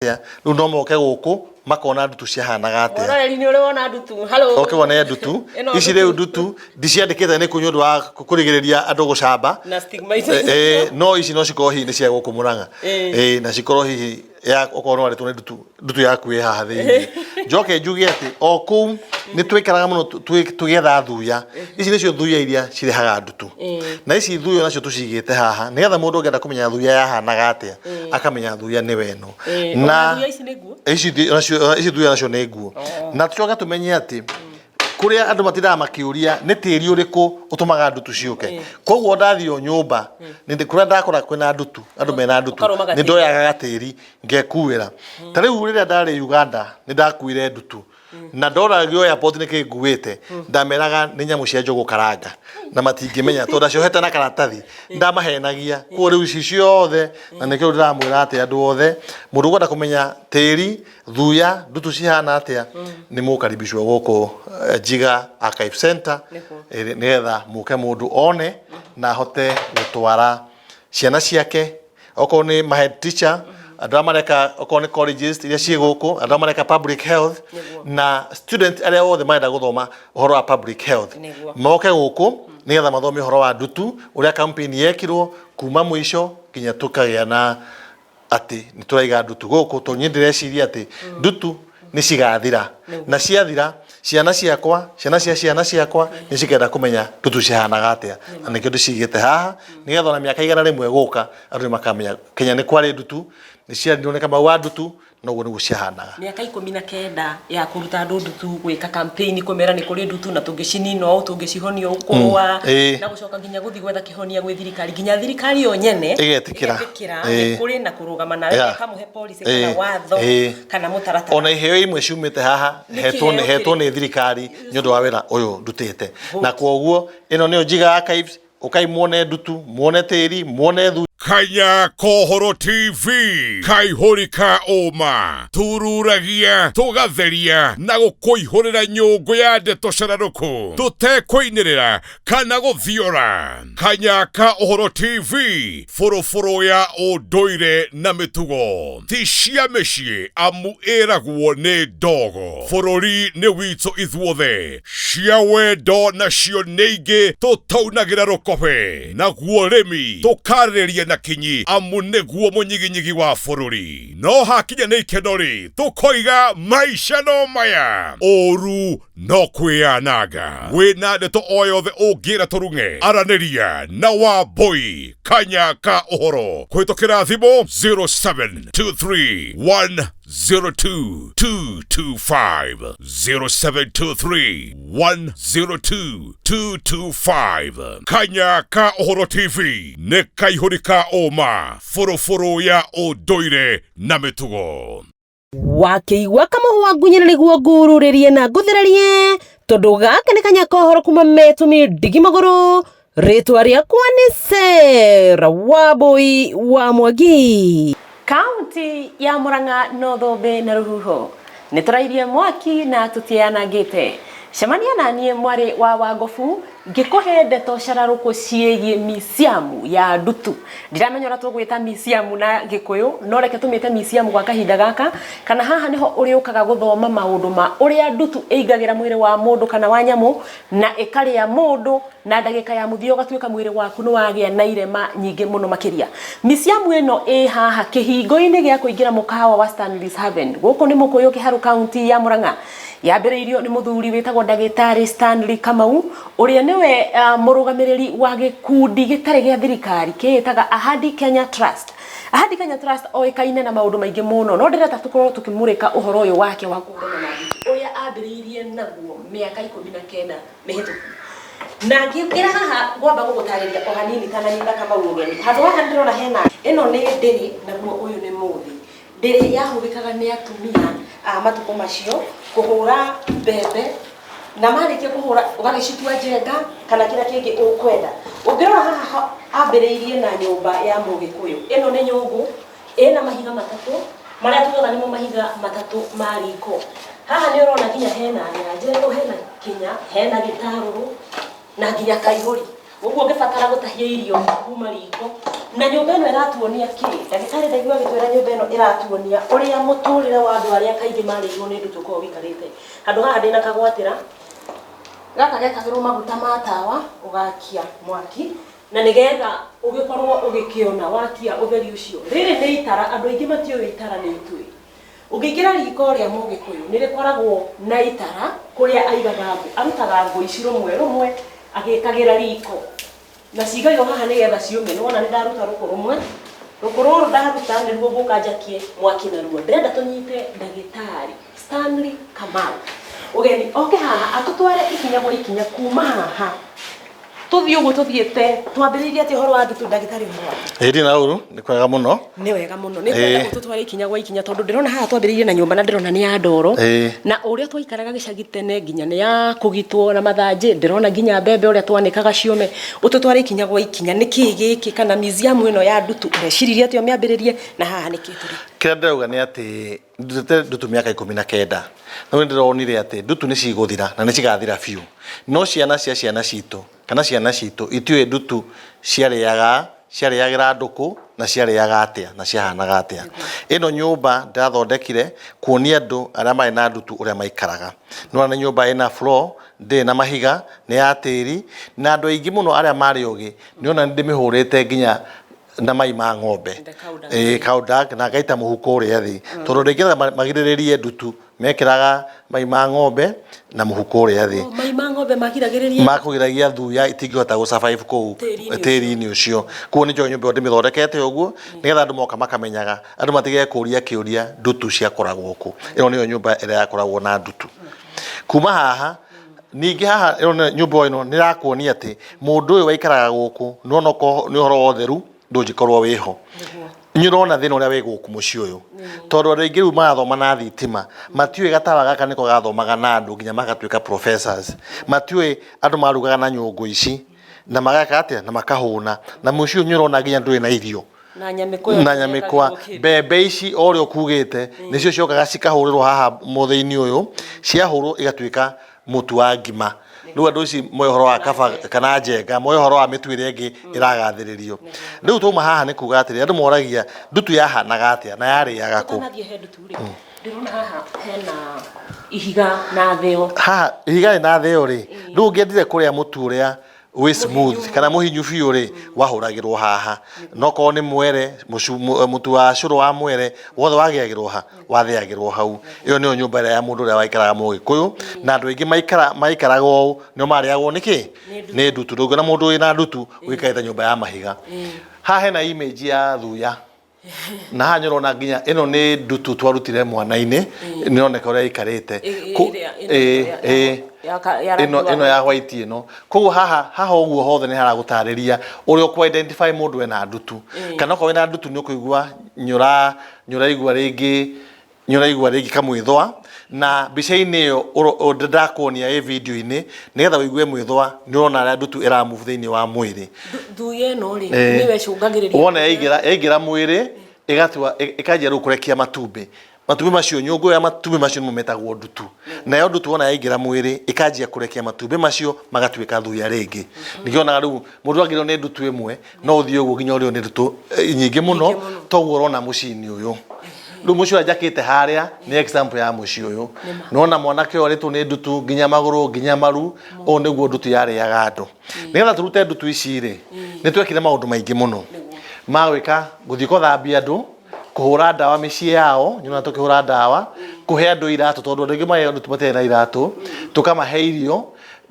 Riu no moke guku makona ndutu cihanaga atia. Morali ni uri wona ndutu. Hello. Oke wona ndutu. Ici riu ndutu ndiciandikite ni kunyu wa kurigiriria andu gucamba. Na stigmate. No ici no cikoro hihi ni cia guku Murang'a. Na cikoro hihi ya okorwo ari tune ndutu yaku ye haha thini. Njoke njuge ati o kuu ni twikaraga muno tugetha thuya. Ici nicio thuya iria cirehaga ndutu. Na ici thuya nacio tucigite haha nigetha mundu ngenda kumenya thuya yahanaga atia akamenya thuya ni weno. Na ici thuya nacio ni nguo. Na tucoka tumenye ati kuria andu matindaga makiuria ni tiri uriku utumaga ndutu ciuke. Koguo ndathio nyumba ni kuria ndakora kwina ndutu andu mena ndutu ni ndoyaga gatiri ngekuira. Ta riu riria ndari Uganda ni ndakuire ndutu na ndora gyo airport ni kinguite ndameraga ni nyamu cia njogu karanga na matingimenya to ndaciohete na karatathi ndamahenagia ko riu ici ciothe na nikio ndiramwira ati andu othe mundu gwenda kumenya tiri thuya ndutu cihana atia ni mukaribishwa goko Jiga Archive Center nigetha muke mundu one na hote gutwara ciana ciake oko ni my head teacher andu amareka oko ni colleges iria ci guku andu amareka public health na student aria othe marenda guthoma uhoro wa public health moke guku nigetha mathome uhoro wa ndutu uria campaign yekirwo kuma mwisho kinya tukagia na ati ni turaiga ndutu guku to nyindireciria ati ndutu ni cigathira na ciathira ciana ciakwa ciana ciakwa ni cikenda kumenya ndutu cihanaga atia na nikio ndicigite haha nigetha na miaka 100 guka andu makamenya Kenya ni kwari ndutu ni ciandoneka mawa ndutu noguo ni gucihanaga miaka 19 ya kuruta ndutu gwika campaign kumera ni kuri ndutu na tungicinino tungicihonio ukwa na gucoka nginya guthi gwetha kihonia gwi thirikari nginya thirikari yo nyene igetikira kuri na kurugama nawe kamuhe policy kana watho kana mutaratara ona iheo imwe ciumite haha hetwo ni thirikari nyundu wa wira uyu ndutite na koguo ino niyo Jiga Archives ukai muone ndutu muone tiri muone Kanya Kohoro TV kaihurika oma tururagia tugatheria na gukuihurira nyungu ya ndeto cararuku tutekwiinirira kana guthiora. Kanya Kohoro TV furufuru ya unduire na mitugo ti cia micii amu iragwo ni ndogo. Bururi ni witu ithuothe cia wendo nacio ni ingi tutaunagira rukobe naguo rimi tukariria na kinyi amu niguo munyiginyigi wa bururi. No hakinya ni ikenori tukoiga maisha no maya oru no kwianaga. Wina ndeto o yothe ungira turunge araniria na Wambui Kanya Kohoro kwitokera thimo 0723102225 0723102225. Kanya Kohoro TV ne kaihurika oma furufuru ya unduire na mitugo. Wakiigua kamuhwa ngunyira niguo ngururirie na nguthererie tondu gaka ni Kanya Kohoro kuma Metumi Ndigimaguru. Ritwa riakwa ni Sarah Wambui wa Mwangi. Kaunti ya Murang'a North na Ruhuho ni turairie mwaki na tutianangite. Cemania nanie mwari wa Wangofu ngikuhe ndeto cararuku ciigie misiamu ya ndutu. Ndiramenya ura tugwita misiamu na Gikuyu no reke tumite misiamu gwa kahinda gaka kana haha niho uriukaga guthoma maundu ma uria ndutu eigagira mwiri wa mundu kana wa nyamu na ikaria mundu na ndagika ya muthio gatwika mwiri waku no wagia na irema nyingi muno makiria. Misiamu eno haha kihingo-ini gia kuingira mukawa wa Stanley's Haven guku ni Mukuyu Kiharu County ya Murang'a. Yambiriirio ni muthuri witagwo Ndagitari Stanley Kamau uria niwe murugamiriri wa gikundi gitare gia thirikari kiitaga Ahadi Kenya Trust. Ahadi Kenya Trust oikaine na maundu maingi muno no ndireta tukorwo tukimurika uhoro uyu wake wa kurana na uria ambiriirie naguo miaka 19 mihituku. Na ngira haha gwamba gugutariria o hanini kana nyinda kama urugeni handu haha ndirona hena ino ni ndiri naguo uyu ni muthi ndiri yahurikaga ni atumia matuko macio kuhura bebe na marikia kuhura ugagicitua jenga kana kira kingi ukwenda. Ungirora haha ambiriirie na nyumba ya Mugikuyu ino ni nyungu ina mahiga matatu maria tugaga nimo mahiga matatu mariko. Haha ni urona nginya hena nyanjero hena kinya hena gitaruru na nginya kaihuri. Uguo ngibatara gutahia irio kuma riko na nyumba ĩno ĩratuonia kĩ ndagĩtarĩ ndaigua gĩtwĩra nyumba ĩno ĩratuonia ũrĩa mũtũrĩre wa andũ arĩa kaingĩ marĩirwo nĩ ndutu ko wikarĩte handũ haha ndĩna kagwatĩra gaka gekagĩrwo maguta ma tawa ũgakia mwaki na nĩgetha ũgĩkorwo ũgĩkĩona wakia ũtheri ũcio rĩrĩ nĩ itara andũ aingĩ matiũĩ itara nĩ itũĩ ũngĩkĩra riko rĩa Mũgĩkũyũ nĩ rĩkoragwo na itara kũrĩa aigaga ngũ arutaga ngũ ici rumwe agĩkagĩra riko na cigagio haha nĩgetha ciume nĩ wona nĩ ndaruta rũkũ rumwe rũkũ rũrũ ndaruta nĩruo ngũka njakie mwaki naruo ndĩrenda tũnyite ndagĩtarĩ Stanley Kamau ũgeni oke haha atũtware ikinya gwa ikinya kuma haha tuthi uguo tuthiete twambiririe ati horo wa ndutu ndagĩtarĩ horo ĩrĩ na ũru nĩ kwega mũno nĩ wega mũno nĩ kwenda gũtũtwara ikinya gwa ikinya tondũ ndĩrona haha twambiririe na nyũmba na ndĩrona nĩ ya ndoro na ũrĩa twaikaraga gĩcagi tene nginya nĩ ya kũgitwo na mathanjĩ ndĩrona nginya mbembe ũrĩa twanĩkaga ciume ũtũtware ikinya gwa ikinya nĩkĩ gĩkĩ kana museum ĩno ya ndutu ũreciria atĩ mĩambĩrĩrie na haha nĩkĩ tũrĩ kĩrĩa ndĩrauga nĩ atĩ ndutĩte ndutu mĩaka 19 no ndĩronire atĩ ndutu nĩ cigũthira na nĩ cigathira biũ no ciana citũ kana ciana citũ itiũĩ ndutu ciarĩagĩra ndũkũ na ciarĩaga atĩa na ciahanaga atĩa ĩno nyũmba ndathondekire kuonia andũ arĩa marĩ na ndutu ũrĩa maikaraga no nĩ nyũmba ĩna floor ndĩ na mahiga nĩ ya tĩri na andũ aingĩ mũno arĩa marĩ ũgĩ nĩona ndĩmĩhũrĩte nginya na mai ma ng'ombe cow dung na ngaita mũhuko ũrĩa thĩ tondũ rĩngĩ magirĩrĩrie ndutu mekĩraga mai ma ng'ombe na mũhuko ũrĩa thĩ mai ma ng'ombe makũgiragia thuya itingĩhota gũ-survive kũu tĩri-inĩ ũcio kuo nĩkĩo nyũmba ndĩmĩthondekete ũguo nĩgetha andũ moka makamenyaga andũ matige kĩũria ndutu ciakoragwo kũ ĩno nĩyo nyũmba ĩrĩa yakoragwo na ndutu kuma haha ningĩ haha nyũmba ĩno nĩ rakuonia atĩ mũndũ ũyũ waikaraga gũkũ nĩ ũhoro wa ũtheru ndũngĩkorwo wĩho nyũrona thĩna ũrĩa wĩ gũkũ mũciĩ ũyũ tondũ andũ aingĩ rĩu marathoma na thitima matiũĩ gatawa gaka nĩko gathomaga na andũ nginya magatuĩka professors matiũĩ andũ marugaga na nyũngũ ici na magaka atĩa na makahũna na mũciĩ ũyũ nyũrona nginya ndũrĩ na irio na nyamĩkwa mbembe ici o ũrĩa ũkugĩte nĩcio ciokaga cikahũrĩrwo haha mũthĩ-inĩ ũyũ ciahũrwo igatuĩka mũtu wa ngima rĩu andũ ici moĩ ũhoro wa kaba kana njenga moĩ ũhoro wa mĩtu ĩrĩa ĩngĩ ĩragathĩrĩrio rĩu twauma haha nĩ kuga atĩrĩ andũ moragia ndutu yahanaga atĩa na yarĩaga kũ ndĩrona haha hena ihiga na theo haha ihiga rĩ na theo rĩ rĩu ũngĩendire kũrĩa mũtu ũrĩa wĩ smooth kana mũhinyu biũ rĩ wahũragĩrwo haha no korwo nĩ mwere mũtu wa cũrũ wa mwere wothe wagĩagĩrwo ha wathĩagĩrwo hau ĩyo nĩyo nyũmba ĩrĩa ya mũndũ ũrĩa waikaraga Mũgĩkũyũ na andũ aingĩ maikaraga ũũ nĩo marĩagwo nĩkĩ nĩ ndutu rĩu na mũndũ wĩna ndutu ũikarĩte nyũmba ya mahiga haha hena image ya thuya na haha nyũrona nginya ĩno nĩ ndutu twarutire mwana-inĩ nĩroneka ũrĩa ikarĩte ĩno ya white ĩno koguo haha ũguo hothe nĩ haragũtarĩria ũrĩa ũkũ identify mũndũ ena ndutu kana okorwo wĩna ndutu nĩ ũkũigua nyũraigua rĩngĩ kamwĩthwa na mbica-inĩ ĩyo ndakuonia video-inĩ nĩgetha wĩigue mwĩthwa nĩũrona ũrĩa ndutu ĩramove thĩinĩ wa mwĩrĩ thuya ĩno rĩ nĩwe ĩcũngagĩrĩria wona yaingĩra mwĩrĩ ĩkanjia rĩu kũrekia matumbĩ macio nyũngũ ya matumbĩ macio nĩmo metagwo ndutu nayo ndutu wona yaingĩra mwĩrĩ ĩkanjia kũrekia matumbĩ macio magatuĩka thuya rĩngĩ nĩkĩonaga rĩu mũndũ agĩrĩirwo nĩ ndutu ĩmwe no ũthiĩ ũguo nginya ũrĩo nĩ ndutu nyingĩ mũno toguo ũrona mũciĩ-inĩ ũyũ rĩu mũciĩ ũrĩa njakĩte harĩa nĩ example ya mũciĩ ũyũ nona mwanake ũyũ arĩtwo nĩ ndutu nginya magũrũ nginya maru ũũ nĩguo ndutu yarĩaga andũ nĩgetha tũrute ndutu ici rĩ nĩ twekire maũndũ maingĩ mũno ma gwĩka gũthiĩ gũthambia andũ kũhũra ndawa mĩciĩ yao nyona tũkĩhũra ndawa kũhe andũ iratũ tondũ andũ aingĩ marĩ ndutu matirĩ na iratũ tũkamahe irio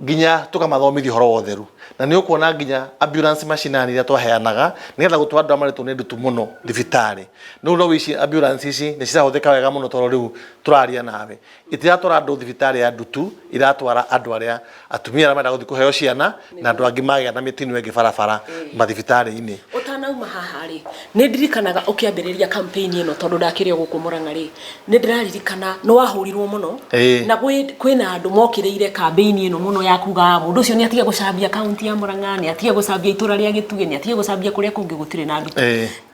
nginya tũkamathomithia ũhoro wa ũtheru na nĩ ũkuona nginya ambulance macinani iria twaheanaga nĩgetha gũtwara andũ arĩa marĩtwo nĩ ndutu mũno thibitarĩ no ici ambulance ici nĩ cirahũthĩka wega mũno tondũ rĩu tũraria nawe itiratwara andũ thibitarĩ ya ndutu iratwara andũ arĩa atumia arĩa marenda gũthiĩ kũheo ciana na andũ angĩ magĩa na mĩtino ĩngĩ barabara mathibitarĩ-inĩ ũtanauma haha rĩ nĩ ndirikanaga ũkĩambĩrĩria campaign ĩno tondũ ndakĩrĩ gũkũ Mũrang'a rĩ nĩ ndĩraririkana nĩ wahũrirwo mũno na kwĩna andũ mokĩrĩire campaign ĩno mũno ya kuga mũndũ ũcio nĩ atige gũcambia kaunti ya Mũrang'a nĩ atige gũcambia itũra rĩa Gĩtugĩ nĩ atige gũcambia kũrĩa kũngĩ gũtirĩ na ndutu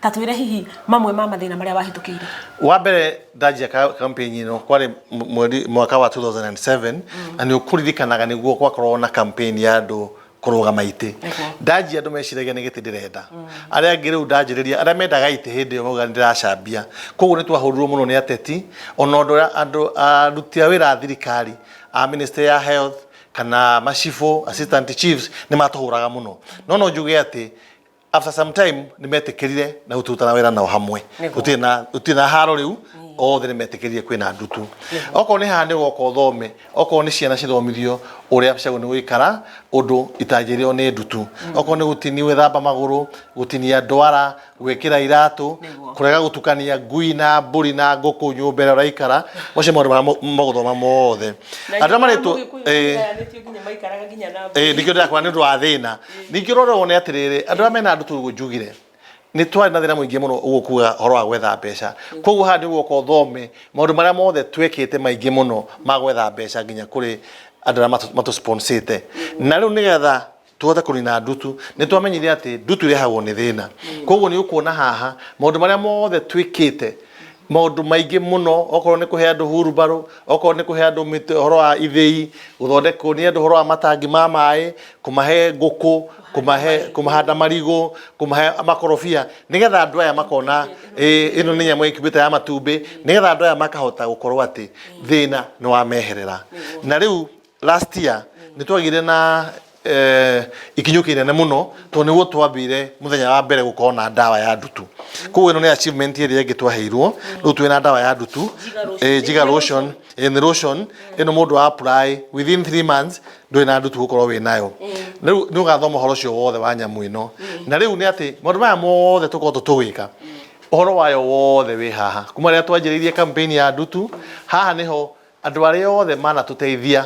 ta twĩre hihi mamwe ma mathĩna marĩa wahĩtũkĩire wa mbere ndanjia campaign ĩno kwarĩ mwaka wa 2007 na nĩ ũkũririkanaga nĩguo gwakorwo na campaign ya andũ kurugama ite ndaji andu meciragia nĩ gĩtĩ ndĩrenda arĩa angĩ rĩu ndanjĩrĩria arĩa mendaga ite hĩndĩ ĩyo mauga nĩndĩracambia koguo nĩ twahũrirwo mũno nĩ ateti ona ũndũ andũ aruti a wĩra a thirikari a ministry ya health kana macifo assistant chiefs nĩ matũhũraga mũno no njuge atĩ after some time nĩ metĩkĩrire na gũtutana wĩra nao hamwe gũtirĩ na haro rĩu othe nĩ metĩkĩrire kwĩna ndutu okorwo nĩ haha nĩ gũka ũthome okorwo nĩ ciana cithomithio ũrĩa ciagwo nĩ gũikara ũndũ itanjĩrĩo nĩ ndutu okorwo nĩ gũtinia gwĩthamba magũrũ gũtinia ndwara gwĩkĩra iratũ kũrega gũtukania ngui na mbũri na ngũkũ nyũmba ĩrĩa ũraikara macio maũndũ marĩa magũthoma mothe andũ marĩtwo nĩkĩo ndĩrakora nĩ ũndũ wa thĩna ningĩ ũrorwo nĩ atĩrĩrĩ andũ arĩa mena ndutu ũguo njugire nĩ twarĩ na thĩna mũingĩ mũno ũguo kuga ũhoro wa gwetha mbeca koguo haha nĩ gũka ũthome maũndũ marĩa mothe twĩkĩte maingĩ mũno ma gwetha mbeca nginya kũrĩ andũ arĩa matũsponsĩte na rĩu nĩgetha tuhote kũnina ndutu nĩ twamenyire atĩ ndutu ĩrehagwo nĩ thĩna koguo nĩ ũkuona haha maũndũ marĩa mothe twĩkĩte maũndũ maingĩ mũno okorwo nĩ kũhe andũ hurumbarũ okorwo nĩ kũhe andũ ũhoro wa ithĩi gũthondekwo nĩ andũ ũhoro wa matangi ma maĩ kũmahe ngũkũ kũmahanda marigũ kũmahe makorobia nĩgetha andũ aya makona ĩno nĩ nyamũ ĩkiumĩte ya matumbĩ nĩgetha andũ aya makahota gũkorwo atĩ thĩna nĩ wameherera na rĩu last year nĩ twagire na ikinyũki inene mũno tondũ nĩguo twambire mũthenya wa mbere gũkorwo na ndawa ya ndutu koguo ĩno nĩ achievement ĩrĩa ĩngĩ twaheirwo rĩu twĩna ndawa ya ndutu Jiga lotion nĩ lotion ĩno mũndũ wa apply within 3 months ndũrĩ na ndutu gũkorwo wĩ nayo rĩu nĩ ũgathoma ũhoro ũcio wothe wa nyamũ ĩno na rĩu nĩ atĩ maũndũ maya mothe tũkorwo tũgĩka ũhoro wayo wothe wĩ haha kuma rĩrĩa twanjĩrĩirie campaign ya ndutu haha nĩho andũ arĩa othe manatũteithia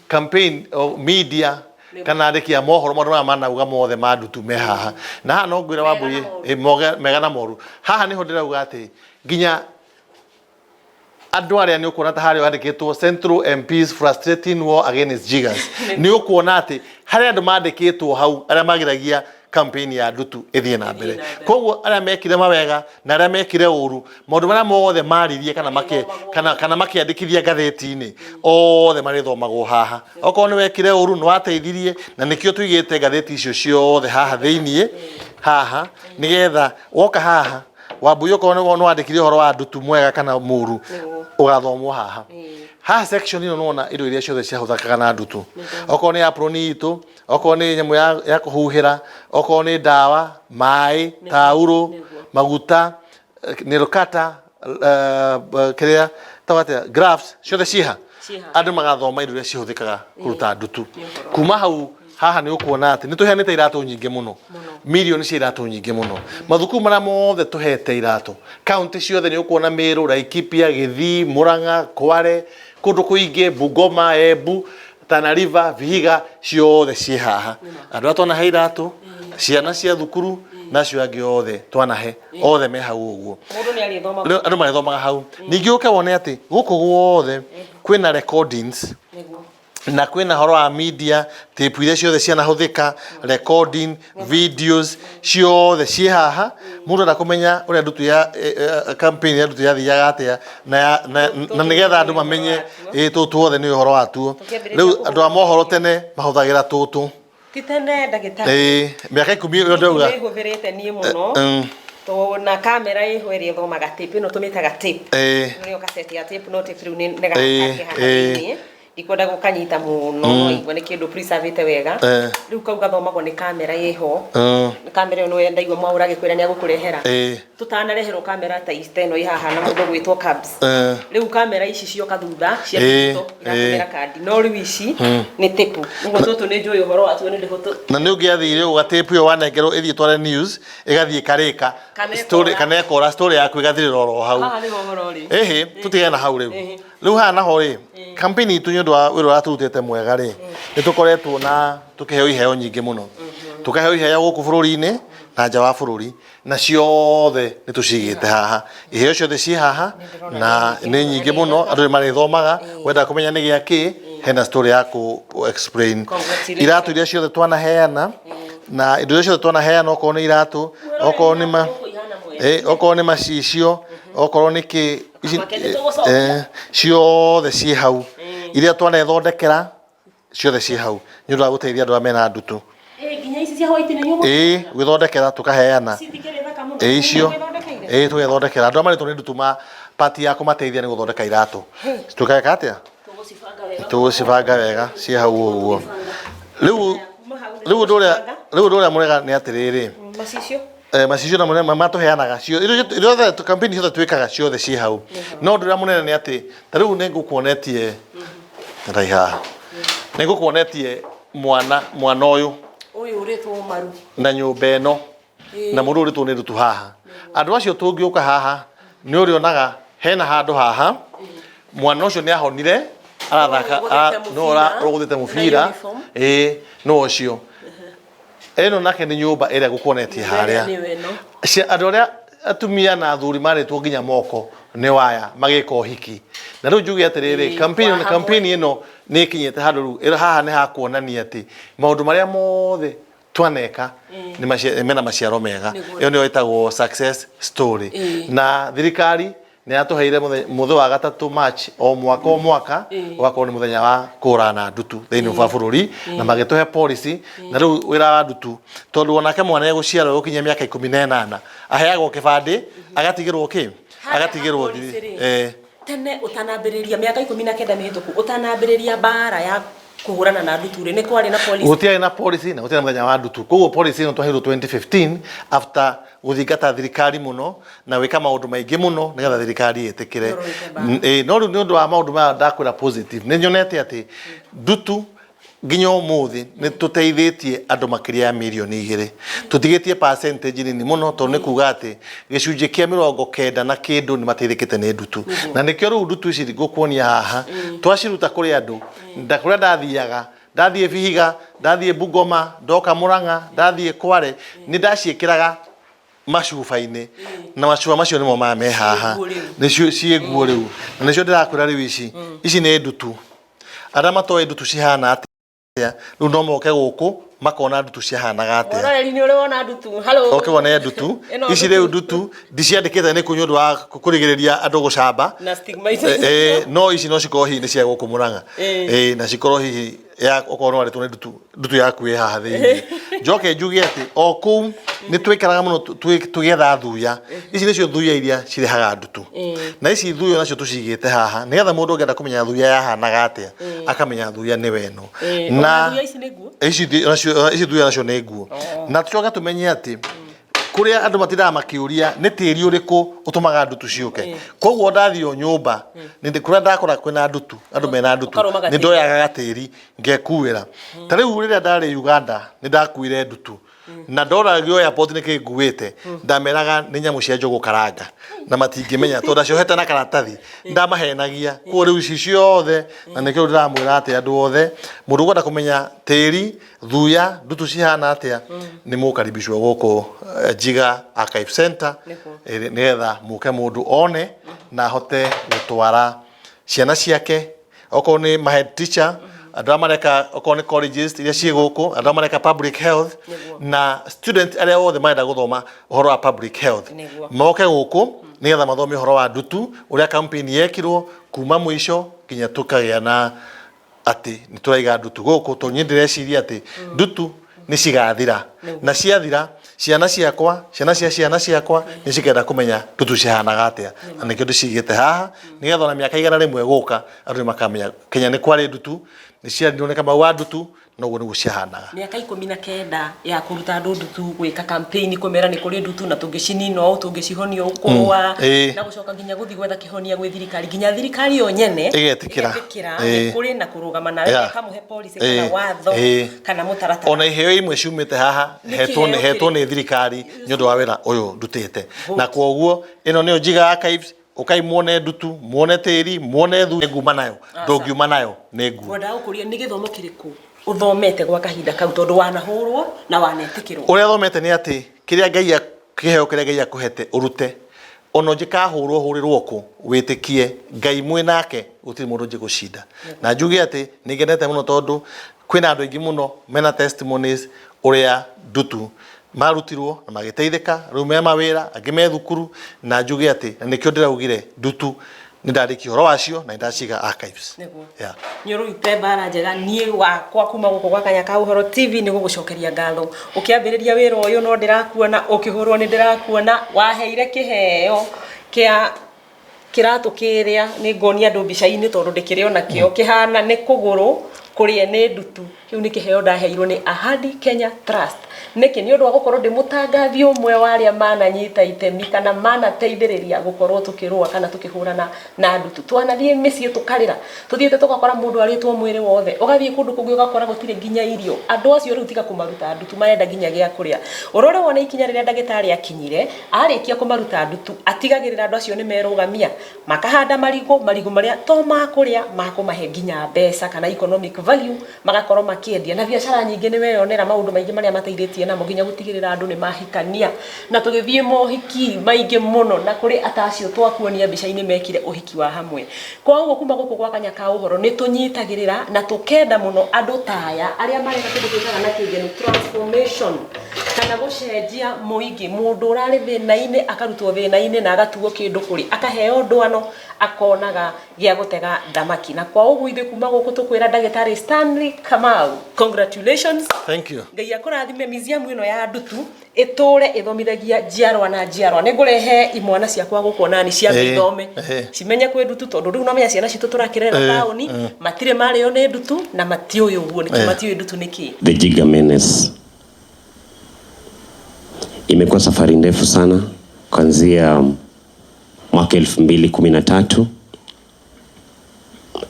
campaign media kana andĩki a mohoro maũndũ maya manauga mothe ma ndutu me haha na haha no ngwĩra Wambũi mega na moru haha nĩho ndĩrauga atĩ nginya andũ arĩa nĩ ũkuona ta harĩa wandĩkĩtwo Central MPs frustrating war against jiggers nĩ ũkuona atĩ harĩa andũ mandĩkĩtwo hau arĩa magiragia campaign ya ndutu ĩthiĩ na mbere koguo arĩa mekire mawega na arĩa mekire ũru maũndũ marĩa mothe maririe kana makĩandĩkithia ngathĩti-inĩ othe marĩthomagwo haha okorwo nĩ wekire ũru nĩ wateithirie na nĩkĩo tũigĩte ngathĩti icio ciothe haha thĩiniĩ haha nĩgetha woka haha Wambũi okorwo nĩ wandĩkire ũhoro wa ndutu mwega kana mũru ũgathomwo haha haha section ĩno nona indo iria ciothe ciahũthĩkaga na ndutu okorwo nĩ apron itũ okorwo nĩ nyamũ ya kũhuhĩra okorwo nĩ ndawa maĩ taurũ maguta nail cutter kĩrĩa tawatĩa gloves ciothe ciha andũ magathoma indo iria cihũthĩkaga kũruta ndutu kuma hau haha nĩ ũkuona atĩ nĩ tũheanĩte iratũ nyingĩ mũno milioni cia iratũ nyingĩ mũno mathukuru marĩa mothe tũhete iratũ kaunti ciothe nĩ ũkuona Meru Laikipia Gĩthii Murang'a Kware kũndũ kũingĩ Bungoma Embu Tana River Vihiga ciothe ciĩ haha andũ arĩa twanahe iratũ ciana cia thukuru nacio angĩ othe twanahe othe me hau ũguo andũ marĩthomaga hau ningĩ ũke wone atĩ gũkũ guothe kwĩna recordings na kwĩna horo wa media tape iria ciothe cianahũthĩka recording videos ciothe ciĩ haha mũndũ ndakũmenya ũrĩa ndutu ya campaign ya ndutu yathiaga atĩa na nĩgetha andũ mamenye tũtũ othe nĩ ũhoro watuo rĩu andũ a mohoro tene mahũthagĩra tũtũ titene ndagĩtarĩ mĩaka 10 ĩyo ndauga nĩ hũthĩrĩte niĩ mũno na kamera ĩho ĩrĩa ĩthomaga tape ĩno tũmĩtaga tape nĩyo kaseti ya tape no tape rĩu nĩ gakĩ ikwenda gũkanyita mũno igwa nĩ kĩndũ preservate wega rĩu kau gathomagwo nĩ kamera ĩho kamera ĩno wenda igwa mwaũra gĩkwĩra nĩ agũkũrehera tũtanareherwo kamera ta ĩno ihaha na mũndũ gwĩtwo cabs rĩu kamera ici cioka thutha cia kĩto iratũmĩra kandi no rĩu ici nĩ tape ũguo tũtũ nĩ njũĩ ũhoro wa tuo nĩ ndĩhũtũ na nĩ ũngĩathire ũga tape ĩyo wanengerwo ĩthiĩ tware news ĩgathiĩ karĩka story kana ekora story yaku ĩgathirĩra oro hau haha nĩ ũhoro rĩ ĩhĩ tũtigane na hau rĩu rĩu haha naho rĩ campaign itũ nĩ ũndũ wa wĩra ũratũrutĩte mwega rĩ nĩ tũkoretwo na tũkĩheo iheo nyingĩ mũno tũkaheo iheo gũkũ bũrũri-inĩ na nja wa bũrũri na ciothe nĩ tũcigĩte haha iheo ciothe ciĩ haha na nĩ nyingĩ mũno andũ nĩ marĩthomaga wenda kũmenya nĩ gĩakĩ hena story ya ku explain iratũ iria ciothe twanaheana na indo iria ciothe twanaheana okorwo nĩ iratũ okorwo nĩ macicio okorwo nĩ kĩ ciothe ciĩ hau iria twanethondekera ciothe ciĩ hau nĩ ũndũ wa gũteithia andũ arĩa mena ndutu cia white nĩ nyũmũ gwĩthondekera tũkaheana icio tũgethondekera andũ marĩ tũnĩ ndutuma pati ya kũmateithia nĩ gũthondeka iratũ tũkeka atĩa tũgũcibanga wega cia hau ũguo rĩu ũndũ ũrĩa mũrega nĩ atĩrĩrĩ macicio na matũheanaga cio iothe kampeni ciothe twĩkaga ciothe ciĩ hau no ũndũ ũrĩa mũnene nĩ atĩ ta rĩu nĩ ngũkuonetie raiha nĩ ngũkuonetie mwana ũyũ ũrĩtwo maru na nyũmba ĩno na mũndũ ũrĩtwo nĩ ndutu haha andũ acio tũngĩũka haha nĩ ũrĩonaga hena handũ haha mwana ũcio nĩ ahonire arathaka no ũragũthĩte mũbira no ũcio ĩno nake nĩ nyũmba ĩrĩa ngũkuonetie harĩa andũ arĩa atumia na athuri marĩtwo nginya moko nĩ waya magĩka ũhiki na rĩu njuge atĩrĩrĩ campaign ĩno nĩ ĩkinyĩte handũ rĩu haha nĩ hakuonania atĩ maũndũ marĩa mothe twaneka mena maciaro mega ĩyo nĩyo ĩtagwo success story na thirikari nĩ yatũheire mũthĩ wa gatatũ March o mwaka ũgakorwo nĩ mũthenya wa kũrana ndutu thĩinĩ wa bũrũri na magĩtũhe policy na rĩu wĩra wa ndutu tondũ onake mwana egũciarwo gũkinyia mĩaka 18 aheagwo kĩbandĩ agatigĩrwo tene ũtanambĩrĩria mĩaka 19 mĩhĩtũku ũtanambĩrĩria mbara ya kuhurana na ndutu nĩ kwarĩ na policy gũtiarĩ na policy na gũtiarĩ mũthenya wa ndutu koguo policy ĩno twaheirwo 2015 after gũthingata thirikari mũno na wĩka maũndũ maingĩ mũno nĩgetha thirikari ĩtĩkĩre no rĩu nĩ ũndũ wa maũndũ maya ndakwĩra positive nĩ nyonete atĩ ndutu nginya ũmũthĩ nĩ tũteithĩtie andũ makĩria ya mirioni 2 tũtigĩtie percentage nini mũno tondũ nĩ kuga atĩ gĩcunjĩ kĩa 90 na kĩndũ nĩ mateithĩkĩte nĩ ndutu na nĩkĩo rĩu ndutu ici ngũkuonia haha twaciruta kũrĩ andũ kũrĩa ndathiaga ndathiĩ Vihiga ndathiĩ Bungoma ndoka Murang'a ndathiĩ Kware nĩ ndaciĩkĩraga macuba-inĩ na macuba macio nĩmo maya me haha nĩcio ciĩ nguo rĩu na nĩcio ndĩrakwĩra rĩu ici nĩ ndutu arĩa matoĩ ndutu cihana atĩa rĩu no moke gũkũ makona ndutu cihanaga atĩa ũroreri nĩ ũrona ndutu halo oke wone ndutu ici rĩu ndutu ndiciandĩkĩte nĩ kũnyũ ũndũ wa kũrigĩrĩria andũ gũcamba na stigmatization no ici no cikorwo hihi nĩ cia gũkũ Murang'a na cikorwo hihi ya okorwo no arĩtwo nĩ ndutu yaku ĩ haha thĩinĩ njoke njuge atĩ o kũu nĩ twĩkaraga mũno tũgĩetha thuya ici nĩcio thuya iria cirehaga ndutu na ici thuya nacio tũcigĩte haha nĩgetha mũndũ ũngĩenda kũmenya thuya yahanaga atĩa akamenya thuya nĩ weno na ici thuya nacio nĩ nguo na tũcoka tũmenye atĩ kũrĩa andũ matindaga makĩũria nĩ tĩri ũrĩkũ ũtũmaga ndutu ciũke koguo ndathiĩ o nyũmba nĩ kũrĩa ndakora kwĩna ndutu andũ mena ndutu nĩ ndoyaga gatĩri ngekuĩra ta rĩu rĩrĩa ndarĩ Uganda nĩ ndakuire ndutu na ndoragio airport nĩ kĩnguĩte ndameraga nĩ nyamũ cia njogu karanga na matingĩmenya tondũ aciohete na karatathi ndamahenagia kuo rĩu ici ciothe na nĩkĩo ndĩramwĩra atĩ andũ othe mũndũ ũkwenda kũmenya tĩri thuya ndutu cihana atĩa nĩ mũkaribicwo gũkũ Jiga Archive Center nĩgetha mũke mũndũ one na ahote gũtwara ciana ciake okorwo nĩ ma head teacher andũ arĩa mareka okorwo nĩ colleges iria ciĩ gũkũ andũ arĩa mareka public health na student arĩa othe marenda gũthoma ũhoro wa public health moke gũkũ nĩgetha mathome ũhoro wa ndutu ũrĩa campaign yekirwo kuma mũico nginya tũkagĩa na atĩ nĩ tũraiga ndutu gũkũ tondũ niĩ ndĩreciria atĩ ndutu nĩ cigathira na ciathira ciana ciakwa nĩ cikenda kũmenya ndutu cihanaga atĩa na nĩkĩo ndĩcigĩte haha nĩgetha ona mĩaka 100 gũka andũ nĩ makamenya Kenya nĩ kwarĩ ndutu nĩ ciathioneka mau wa ndutu noguo nĩguo cihanaga mĩaka 19 ya kũruta andũ ndutu gwĩka campaign kũmera nĩ kũrĩ ndutu na tũngĩcinina ũũ tũngĩcihonio kũrũa na gũcoka nginya gũthiĩ gwetha kĩhonia gwĩ thirikari nginya thirikari yo nyene ĩgetĩkĩra kũrĩ na kũrũgama nawe kamũhe policy kana watho kana mũtaratara ona iheo imwe ciumĩte haha hetwo nĩ thirikari nĩ ũndũ wa wĩra ũyũ ndutĩte na kwoguo ĩno nĩyo Jiga Archives ukai muone ndutu muone tĩri muone thu nguma nayo ndũngiuma nayo nĩ nguo ngwenda gũkũria nĩ gĩthomo kĩrĩkũ uthomete gwa kahinda kau tondũ wanahũrwo na wanetĩkĩrwo ũrĩa thomete nĩ atĩ kĩrĩa Ngai kĩheo kĩrĩa Ngai akũhete ũrute ono njikahũrwo hũrĩrwo kũ wĩtĩkie Ngai mwĩ nake gũtirĩ mũndũ njĩgũcinda na njuge atĩ nĩ ngenete mũno tondũ kwĩna andũ aingĩ mũno mena testimonies ũrĩa ndutu marutirwo na magĩteithĩka rĩu me mawĩra angĩ me thukuru na njuge atĩ na nĩkĩo ndĩraugire ndutu ndandiki horo wacio na ndaciga archives yeah nyoro itembara njega nie wakwa kuma guko gwa Kanyaka Uhoro TV ni gugucokeria ngatho ukiambiriria wira uyu no ndirakuona ukihurwo ni ndirakuona waheire kiheo kia kiratu kiria ni ngonia andu mbica-ini tondu ndikiriona kio kihana ni kuguru kurie ni ndutu kiu ni kiheo ndaheirwo ni Ahadi Kenya Trust niki ni undu wa gukorwo ndi mutangathi umwe wa aria mananyita itemi kana manateithiriria gukorwo tukirua kana tukihurana na ndutu twanathie micii tukarira tuthiete tugakora mundu aritwo mwiri wothe ugathie kundu kungi ugakora gutire nginya irio andu acio riu tiga kumaruta ndutu marenda nginya gia kuria urore wona ikinya riria ndagitari akinyire arikia kumaruta ndutu atigagirira andu acio ni merugamia makahanda marigo maria to makuria makumahe nginya mbeca kana economic value magakorwo makiendia na biashara nyingi ni weyonera maundu maingi maria mateithĩtie na muginya gutigirira andu ni mahikania na tugithie mohiki maingi muno na kuri atacio twakuonia mbica-ini mekire uhiki wa hamwe kwa uguo kuma guku gwa Kanyaka Uhoro ni tunyitagirira na tukenda muno andu taya aria mareka kindu gikaga na kigeni transformation kana gucenjia muingi mundu urari thina-ini akarutwo thina-ini na agatuo kindu kuri akaheo ndwano akonaga gia gutega thamaki na kwa uguo ithe kuma guku tukwira ndagitari Stanley Kamau congratulations thank you ngai akurathime museum ino ya ndutu iture ithomithagia njiarwa na njiarwa nigurehe imwana ciakwa gukuona ni cia ithome cimenye kwe ndutu tondu riu no menya ciana citu turakirera taoni matire mario ni ndutu na matioyo uguo ni matioyo ndutu niki The Giga Menace imekuwa safari ndefu sana kuanzia mwaka 2013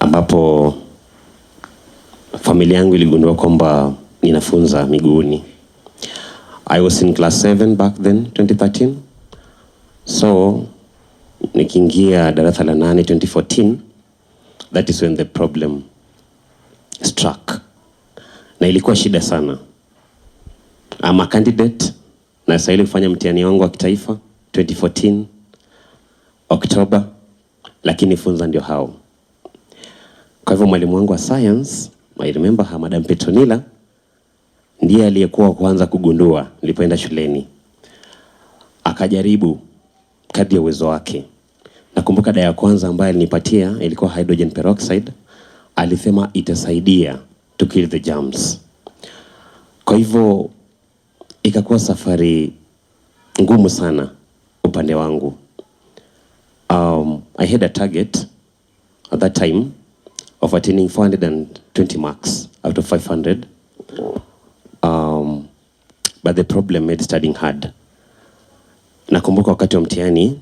ambapo familia yangu iligundua kwamba ninafunza miguuni. I was in class 7 back then 2013. So nikiingia darasa la 8 2014, that is when the problem struck. Na ilikuwa shida sana. I'm a candidate na sasa ile kufanya mtihani wangu wa kitaifa 2014 Oktoba, lakini funza ndio hao. Kwa hivyo mwalimu wangu wa science, I remember her, Madam Petronila, ndiye aliyekuwa kwanza kugundua nilipoenda shuleni. Akajaribu kadri ya uwezo wake. Nakumbuka dawa ya kwanza ambayo alinipatia ilikuwa hydrogen peroxide. Alisema itasaidia to kill the germs. Kwa hivyo ikakuwa safari ngumu sana upande wangu. I had a target at that time of attaining 420 marks out of 500. But the problem made studying hard. Nakumbuka wakati wa mtihani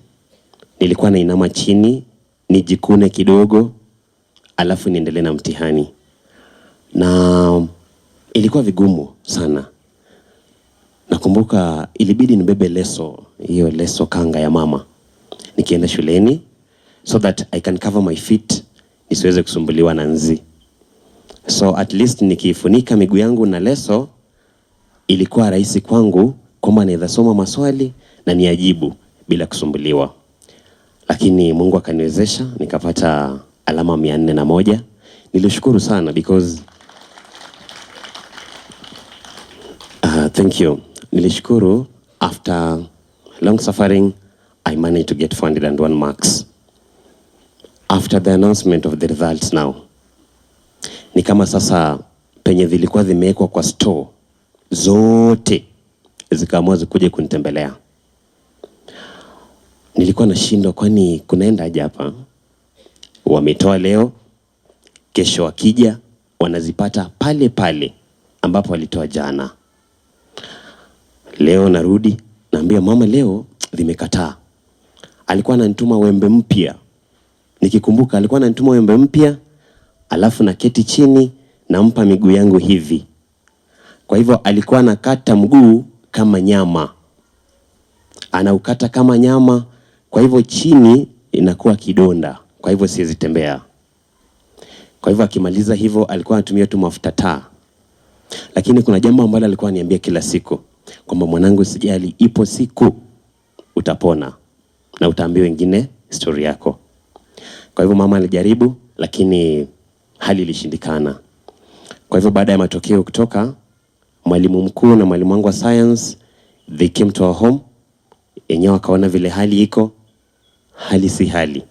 nilikuwa nainama chini, nijikune kidogo, alafu niendelee na mtihani. Na ilikuwa vigumu sana. Nakumbuka ilibidi nibebe leso, hiyo leso kanga ya mama, nikienda shuleni so that I can cover my feet nisiweze kusumbuliwa na nzi. So at least nikifunika miguu yangu na leso ilikuwa rahisi kwangu kwamba naweza soma maswali na niajibu bila kusumbuliwa. Lakini Mungu akaniwezesha nikapata alama 401. Nilishukuru sana because thank you. Nilishukuru after long suffering I managed to get 401 marks. After the announcement of the results now, ni kama sasa penye zilikuwa zimewekwa kwa store zote zikaamua zikuje kunitembelea. Nilikuwa nashindwa kwani kunaenda aje hapa? Wametoa leo, kesho wakija wanazipata pale pale ambapo walitoa jana. Leo narudi naambia mama leo zimekataa. Alikuwa ananituma wembe mpya. Nikikumbuka alikuwa ananituma wembe mpya, alafu na keti chini nampa miguu yangu hivi. Kwa hivyo alikuwa anakata mguu kama nyama. Anaukata kama nyama, kwa hivyo chini inakuwa kidonda. Kwa hivyo siwezi tembea. Kwa hivyo akimaliza hivyo alikuwa anatumia tu mafuta taa. Lakini kuna jambo ambalo alikuwa ananiambia kila siku, kwamba mwanangu sijali, ipo siku utapona na utaambia wengine story yako. Kwa hivyo mama alijaribu, lakini hali ilishindikana. Kwa hivyo baada ya matokeo kutoka, mwalimu mkuu na mwalimu wangu wa science, they came to our home. Yenyewe wakaona vile hali iko, hali si hali.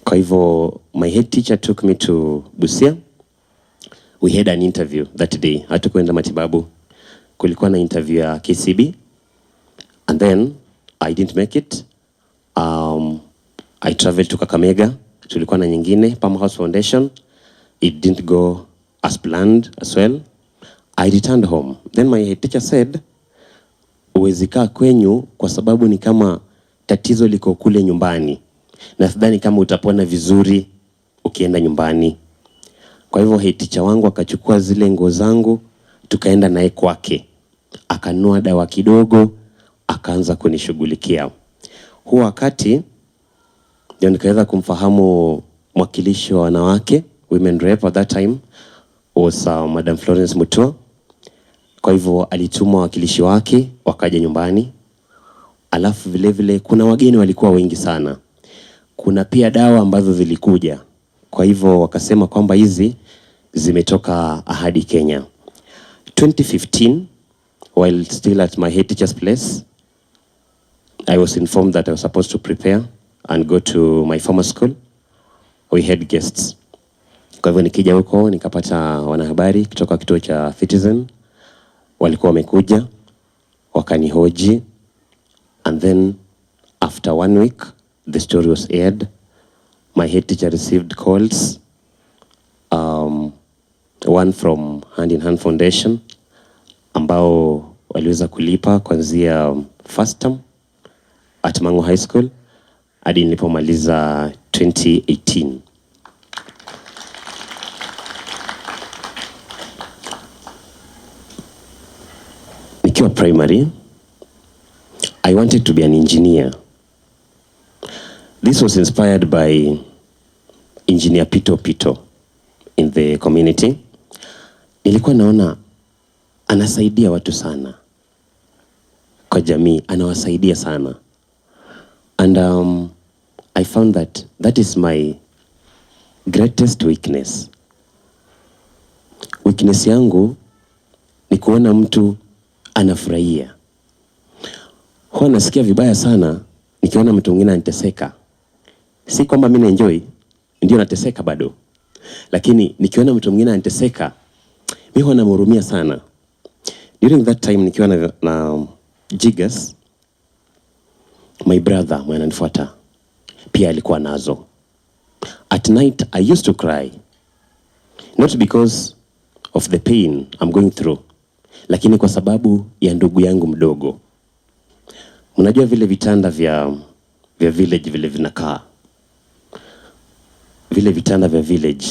Kwa Kwa hivyo my head teacher took me to Busia. We had an interview that day. Hatukwenda matibabu. Kulikuwa na interview ya KCB. And then I didn't make it. I traveled to Kakamega. Tulikuwa na nyingine, Palm House Foundation. It didn't go as planned as well. I returned home. Then my head teacher said, uwezi kaa kwenyu kwa sababu ni kama tatizo liko kule nyumbani. Na sidhani kama utapona vizuri ukienda nyumbani. Kwa hivyo head teacher wangu akachukua zile nguo zangu, tukaenda naye kwake. Akanunua dawa kidogo, akaanza kunishughulikia. Huo wakati ndio nikaweza kumfahamu mwakilishi wa wanawake, women rep at that time was Madam Florence Mutua. Kwa hivyo alituma wakilishi wake wakaja nyumbani. Alafu vile vile kuna wageni walikuwa wengi sana. Kuna pia dawa ambazo zilikuja. Kwa hivyo wakasema kwamba hizi zimetoka Ahadi Kenya. 2015, while still at my head teacher's place, I was informed that I was supposed to prepare and go to my former school. We had guests. Kwa hivyo nikija huko nikapata wanahabari kutoka kituo cha Citizen. Walikuwa wamekuja, wakanihoji. And then after 1 week, the story was aired. My head teacher received calls. One from Hand in Hand Foundation, ambao waliweza kulipa kuanzia first term at Mangu High School hadi nilipomaliza 2018. Nikiwa primary, I wanted to be an engineer. This was inspired by Engineer Pito Pito in the community. Nilikuwa naona anasaidia watu sana kwa jamii, anawasaidia sana. And I found that is my greatest weakness. Weakness yangu ni kuona mtu anafurahia. Huwa nasikia vibaya sana nikiona mtu mwingine anateseka. Si kwamba mimi enjoy, ndio nateseka bado. Lakini nikiona mtu mwingine anateseka, mimi huwa namhurumia sana. During that time nikiwa na Jigas, my brother mwenye ananifuata pia alikuwa nazo. At night I used to cry. Not because of the pain I'm going through, lakini kwa sababu ya ndugu yangu mdogo. Mnajua vile vitanda vya village vile vinakaa. Vile vitanda vya village,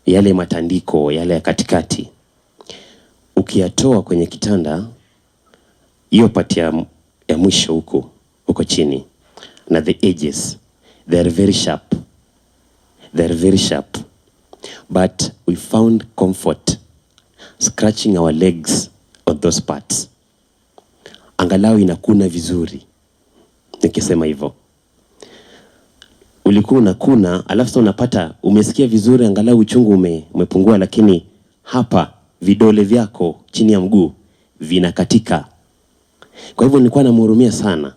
yale matandiko, yale ya katikati. Ukiyatoa kwenye kitanda, hiyo pati ya mwisho huko chini, na the edges, they are very sharp. They are very sharp. But we found comfort scratching our legs on those parts. Angalau inakuna vizuri. Nikisema hivyo. Ulikuwa unakuna, alafu sasa unapata umesikia vizuri, angalau uchungu umepungua, lakini hapa vidole vyako chini ya mguu vinakatika. Kwa hivyo nilikuwa namhurumia sana.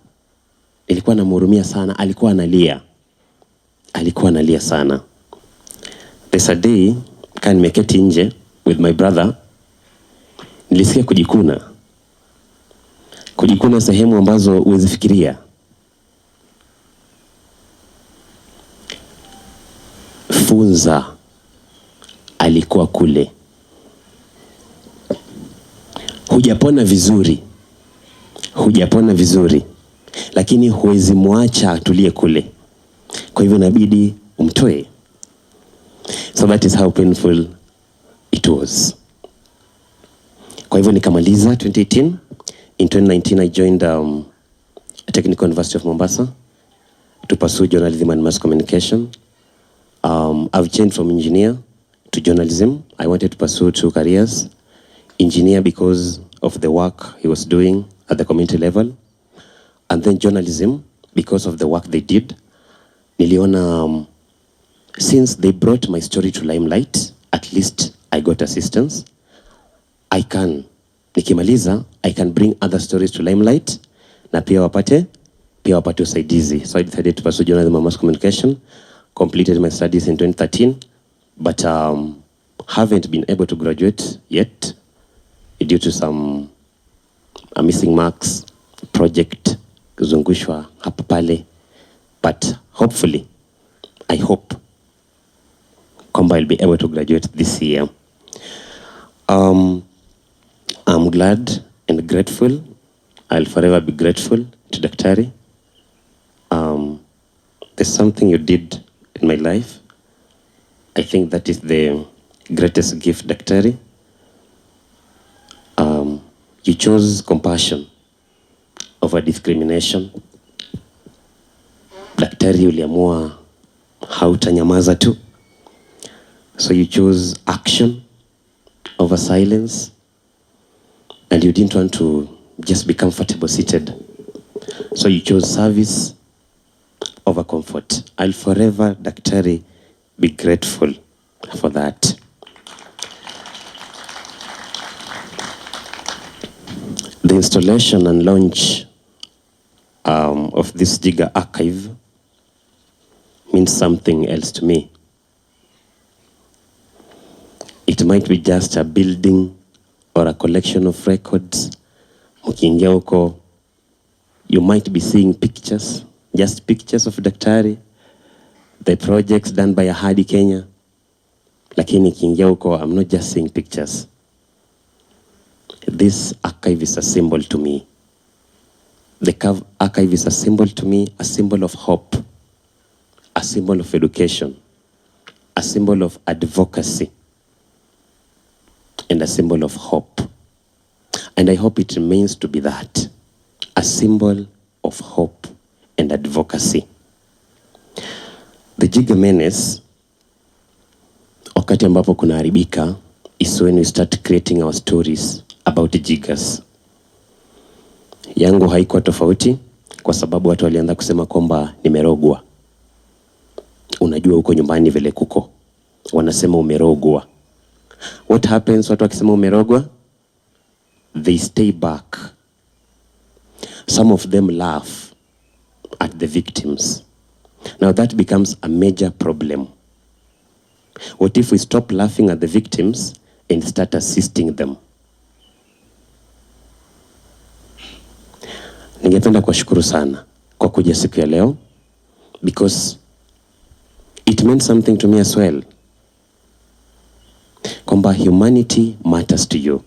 Alikuwa analia sana. There's a day kan nimeketi nje with my brother, nilisikia kujikuna sehemu ambazo huwezi fikiria. Funza alikuwa kule. Hujapona vizuri, lakini huwezi muacha atulie kule. Kwa hivyo inabidi umtoe. So that is how painful it was. Kwa hivyo nikamaliza 2018. In 2019 I joined Technical University of Mombasa to pursue journalism and mass communication. I've changed from engineer to journalism. I wanted to pursue 2 careers. Engineer because of the work he was doing at the community level, and then journalism because of the work they did. Niliona since they brought my story to limelight, at least I got assistance. Nikimaliza, I can bring other stories to limelight na pia wapate usaidizi. So I decided to pursue journalism and mass communication, completed my studies in 2013, but haven't been able to graduate yet due to some missing marks, project kuzungushwa hapa pale, but hopefully, I hope kwamba I'll be able to graduate this year. I'm glad and grateful. I'll forever be grateful to Daktari. There's something you did in my life. I think that is the greatest gift, Daktari. You chose compassion over discrimination. Daktari, uliamua hautanyamaza tu. So you chose action over silence, and you didn't want to just be comfortable seated. So you chose service over comfort. I'll forever, Daktari, be grateful for that. The installation and launch of this Jiga archive means something else to me. It might be just a building or a collection of records. Mukiingia huko, you might be seeing pictures, just pictures of Daktari, the projects done by Ahadi Kenya. Lakini kiingia huko, I'm not just seeing pictures. This archive is a symbol to me. The archive is a symbol to me, a symbol of hope, a symbol of education, a symbol of advocacy, and a symbol of hope. And I hope it remains to be that, a symbol of hope and advocacy. The Jiga menace, wakati ambapo kunaharibika, is when we start creating our stories about the Jigas. Yangu haikuwa tofauti kwa sababu watu walianza kusema kwamba nimerogwa. Unajua huko nyumbani vile kuko, wanasema umerogwa. What happens watu wakisema umerogwa? They stay back. Some of them laugh at the victims. Now that becomes a major problem. What if we stop laughing at the victims and start assisting them? Ningependa kuwashukuru sana kwa kuja siku ya leo, because it meant something to me as well. Kwamba humanity matters to you.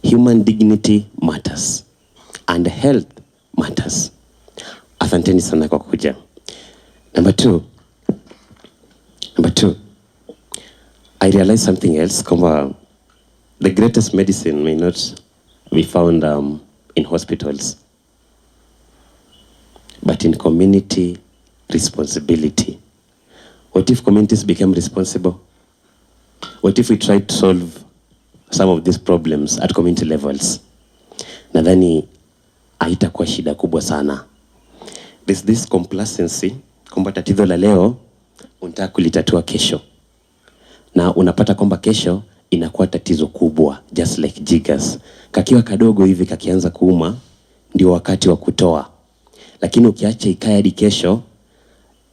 Human dignity matters. And health matters. Asanteni sana kwa kuja. Number two, I realized something else. Kwamba the greatest medicine may not be found in hospitals, but in community responsibility. What if communities become responsible? What if we try to solve some of these problems at community levels? Nadhani haitakuwa shida kubwa sana. There's this complacency, kwamba tatizo la leo unataka kulitatua kesho. Na unapata kwamba kesho inakuwa tatizo kubwa, just like Jigas. Kakiwa kadogo hivi kakianza kuuma, ndio wakati wa kutoa. Lakini ukiacha ikae hadi kesho,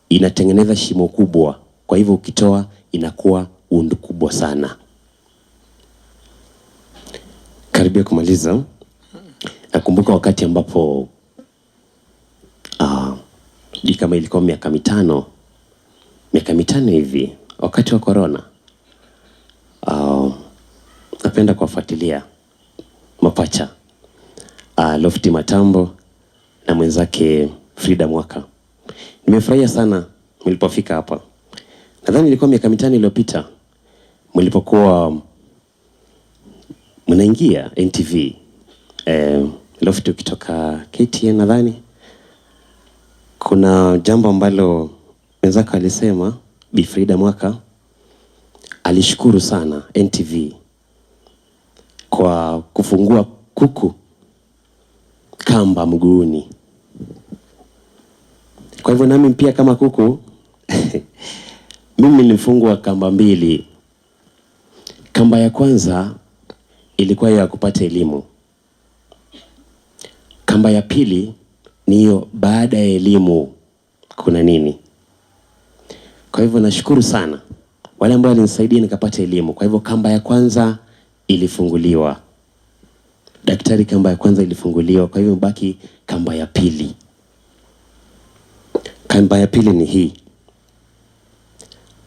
inatengeneza shimo kubwa. Kwa hivyo ukitoa inakuwa undu kubwa sana. Karibia kumaliza. Nakumbuka wakati ambapo kama ilikuwa miaka mitano hivi, wakati wa corona. Napenda kuwafuatilia mapacha Lofty Matambo na mwenzake Frida Mwaka. Nimefurahia sana mlipofika hapa. Nadhani ilikuwa miaka mitano iliyopita mlipokuwa mnaingia NTV. Lofty ukitoka KTN nadhani. Kuna jambo ambalo mwenzake alisema, Bi Frida Mwaka alishukuru sana NTV kwa kufungua kuku kamba mguuni. Kwa hivyo nami pia kama kuku mimi nilifungwa kamba mbili. Kamba ya kwanza ilikuwa ya kupata elimu. Kamba ya pili ni hiyo baada ya elimu kuna nini? Kwa hivyo nashukuru sana wale ambao walinisaidia nikapata elimu. Kwa hivyo kamba ya kwanza ilifunguliwa. Daktari, kamba ya kwanza ilifunguliwa, kwa hivyo mbaki kamba ya pili. Kamba ya pili ni hii.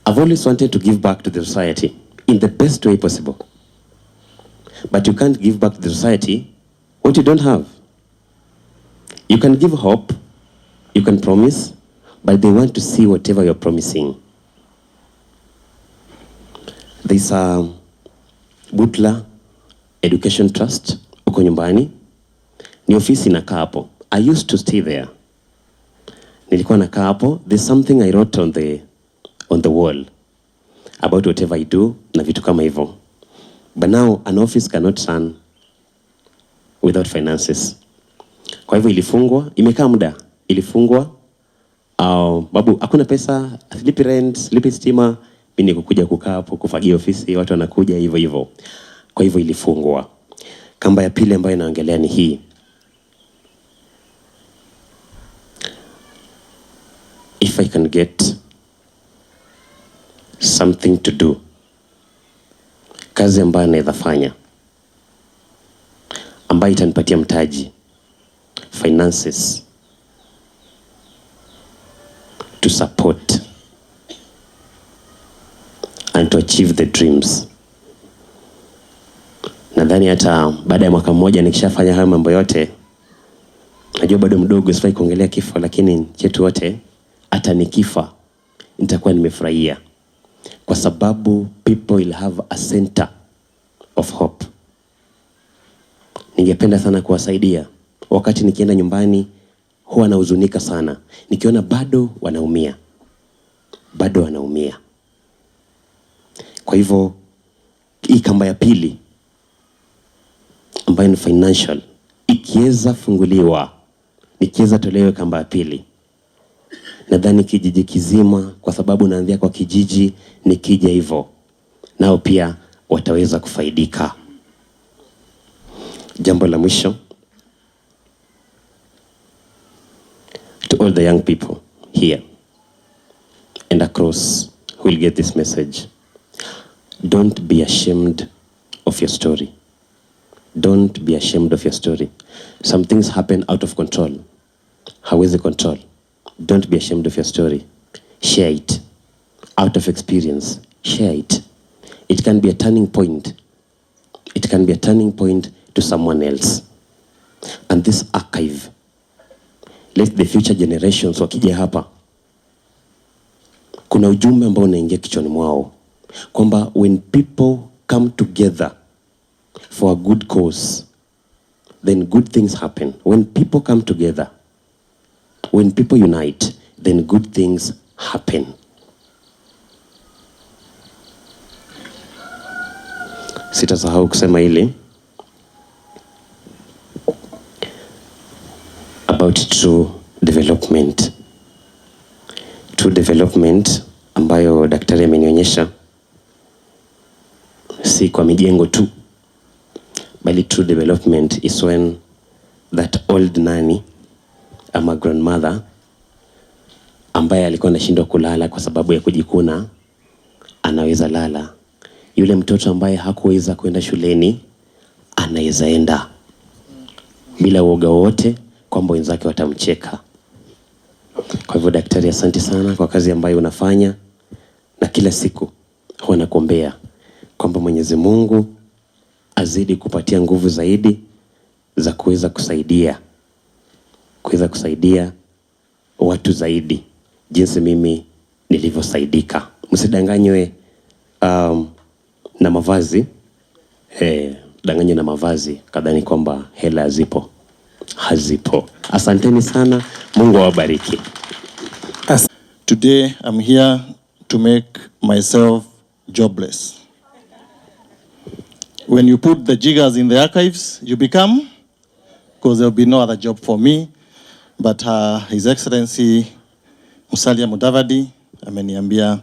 I've always wanted to give back to the society in the best way possible. But you can't give back to the society what you don't have. You can give hope, you can promise, but they want to see whatever you're promising. There's a Butler Education Trust uko nyumbani. Ni ofisi nakaa hapo. I used to stay there. Nilikuwa nakaa hapo. There's something I wrote on the wall about whatever I do na vitu kama hivyo. But now an office cannot run without finances. Kwa hivyo ilifungwa, imekaa muda, ilifungwa. Babu, hakuna pesa, lipi rent, lipi stima, mimi nikukuja kukaa hapo kufagia ofisi, watu wanakuja hivyo hivyo. Kwa hivyo ilifungwa. Kamba ya pili ambayo naongelea ni hii. If I can get something to do, kazi ambayo naweza fanya ambayo itanipatia mtaji, finances to support and to achieve the dreams. Nadhani hata baada ya mwaka mmoja nikishafanya haya mambo yote, najua bado mdogo sifai kuongelea kifo, lakini chetu wote hata nikifa nitakuwa nimefurahia, kwa sababu people will have a center of hope. Ningependa sana kuwasaidia. Wakati nikienda nyumbani huwa nahuzunika sana nikiona bado wanaumia. Kwa hivyo hii kamba ya pili ambayo ni financial, ikiweza funguliwa, nikiweza tolewe kamba ya pili, nadhani kijiji kizima, kwa sababu naanzia kwa kijiji, nikija hivyo nao pia wataweza kufaidika. Jambo la mwisho, to all the young people here and across who will get this message, don't be ashamed of your story. Don't be ashamed of your story. Some things happen out of control. Hawezi control. Don't be ashamed of your story. Share it. Out of experience, share it. It can be a turning point. It can be a turning point to someone else. And this archive, let the future generations wakija hapa, kuna ujumbe ambao unaingia kichwani mwao kwamba when people come together for a good cause, then good things happen. When people come together, when people unite, then good things happen. Sitasahau kusema hili about true development. True development ambayo daktari amenionyesha si kwa mijengo tu, bali true development is when that old nanny ama grandmother ambaye alikuwa anashindwa kulala kwa sababu ya kujikuna anaweza lala. Yule mtoto ambaye hakuweza kwenda shuleni anaweza enda bila uoga wote kwamba wenzake watamcheka. Kwa hivyo daktari, asante sana kwa kazi ambayo unafanya, na kila siku huwa nakuombea kwamba Mwenyezi Mungu azidi kupatia nguvu zaidi za kuweza kusaidia watu zaidi jinsi mimi nilivyosaidika. Msidanganywe na mavazi. Danganywe na mavazi kadhani kwamba hela hazipo. Asanteni sana. Mungu awabariki. Today I'm here to make myself jobless. When you put the jiggers in the archives, you become, because there will be no other job for me. But His Excellency Musalia Mudavadi ameniambia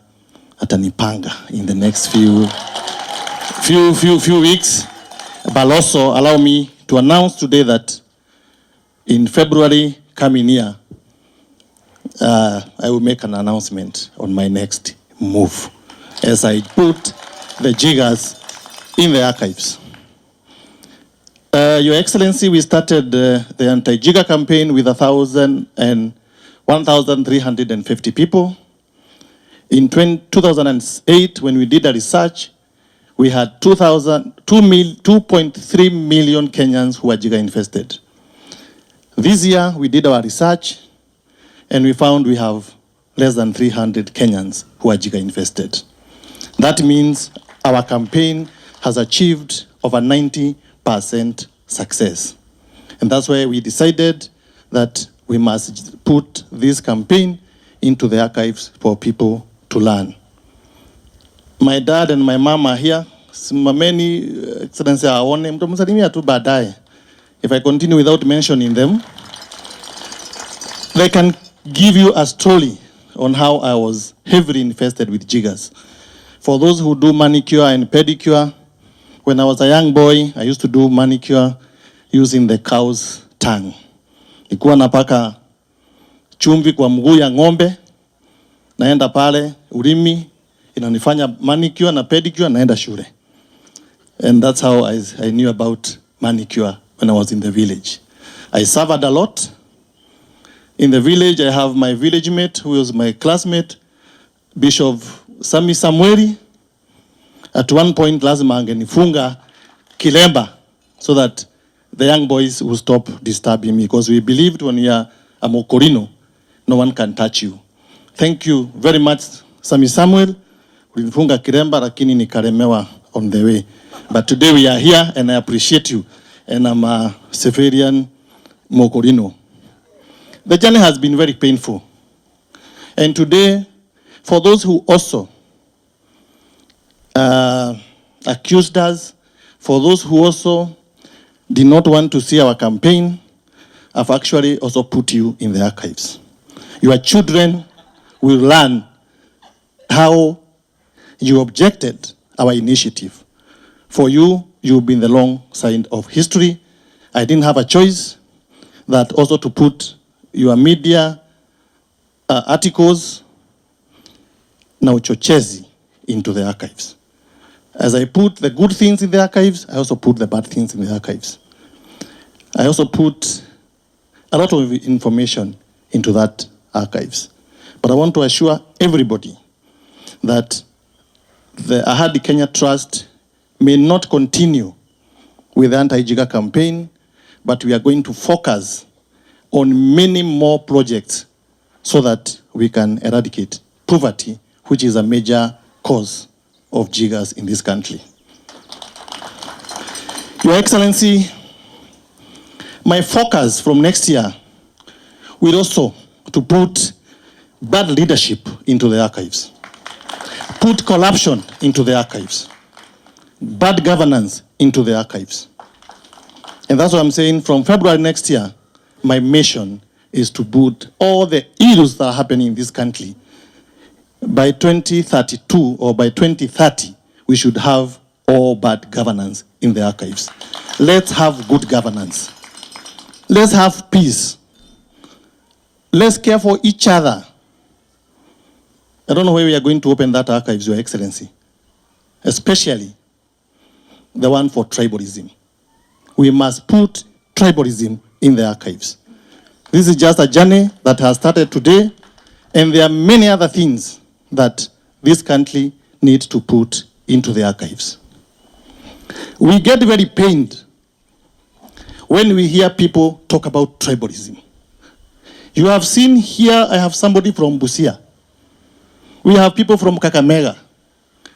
atanipanga in the next few weeks. But also allow me to announce today that in February coming year, I will make an announcement on my next move as I put the jiggers in the archives. Your Excellency, we started the anti-jigger campaign with 1,350 people. In 2008, when we did a research, we had 2.3 million Kenyans who were jigger infested. This year, we did our research, and we found we have less than 300 Kenyans who are jigger infested. That means our campaign has achieved over 90% success. And that's why we decided that we must put this campaign into the archives for people to learn. My dad and my mom are here. Simameni, Excellency, aone mtamsalimia tu baadaye. If I continue without mentioning them, they can give you a story on how I was heavily infested with jiggers. For those who do manicure and pedicure, when I was a young boy, I used to do manicure using the cow's tongue. Nilikuwa napaka chumvi kwa mguu ya ng'ombe, naenda pale ulimi, inanifanya manicure na pedicure, naenda shule. And that's how I knew about manicure when I was in the village. I suffered a lot. In the village, I have my village mate, who was my classmate, Bishop Sami Samweli. At one point, lazima angenifunga kilemba so that the young boys would stop disturbing me, because we believed when you are a Mokorino, no one can touch you. Thank you very much, Sami Samuel. Ulinifunga kilemba lakini nikaremewa on the way. But today we are here and I appreciate you. And I'm a Seferian Mokorino. The journey has been very painful. And today, for those who also accused us, for those who also did not want to see our campaign, I've actually also put you in the archives. Your children will learn how you objected our initiative. For you, you've been the long side of history. I didn't have a choice that also to put your media articles na uchochezi into the archives. As I put the good things in the archives, I also put the bad things in the archives. I also put a lot of information into that archives. But I want to assure everybody that the Ahadi Kenya Trust may not continue with the anti-jigger campaign, but we are going to focus on many more projects so that we can eradicate poverty, which is a major cause of jiggers in this country. Your Excellency, my focus from next year will also to put bad leadership into the archives, put corruption into the archives, bad governance into the archives. And that's what I'm saying. From February next year, my mission is to put all the ills that are happening in this country. By 2032 or by 2030, we should have all bad governance in the archives. Let's have good governance. Let's have peace. Let's care for each other. I don't know where we are going to open that archives, Your Excellency. Especially the one for tribalism. We must put tribalism in the archives. This is just a journey that has started today, and there are many other things that this country needs to put into the archives. We get very pained when we hear people talk about tribalism. You have seen here, I have somebody from Busia. We have people from Kakamega,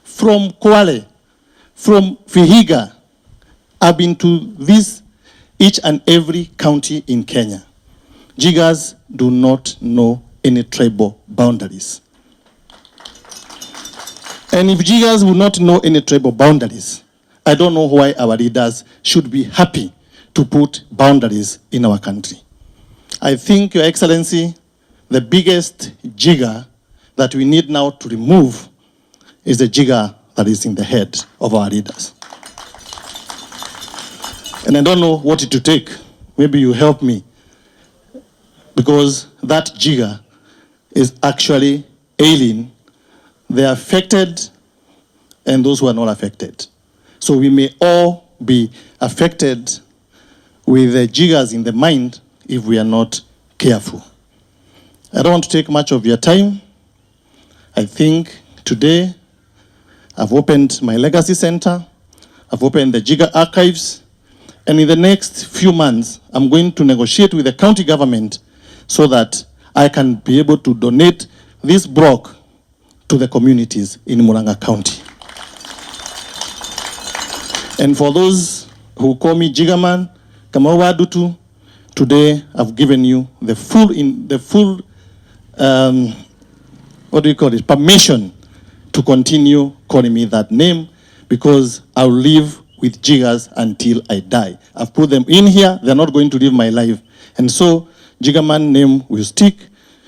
from Kwale, from Vihiga. I've been to this each and every county in Kenya. Jiggers do not know any tribal boundaries. And if jiggers will not know any tribal boundaries, I don't know why our leaders should be happy to put boundaries in our country. I think, Your Excellency, the biggest jigger that we need now to remove is the jigger that is in the head of our leaders. And I don't know what it to take. Maybe you help me. Because that jigger is actually ailing the affected and those who are not affected. So we may all be affected with the jiggers in the mind if we are not careful. I don't want to take much of your time. I think today I've opened my legacy center, I've opened the Jigger archives, and in the next few months, I'm going to negotiate with the county government so that I can be able to donate this block to the communities in Murang'a County. And for those who call me Jiggerman, Kamau wa Adutu, today I've given you the full permission to continue calling me that name, because I'll live with jiggers until I die. I've put them in here, they're not going to live my life. And so Jiggerman name will stick,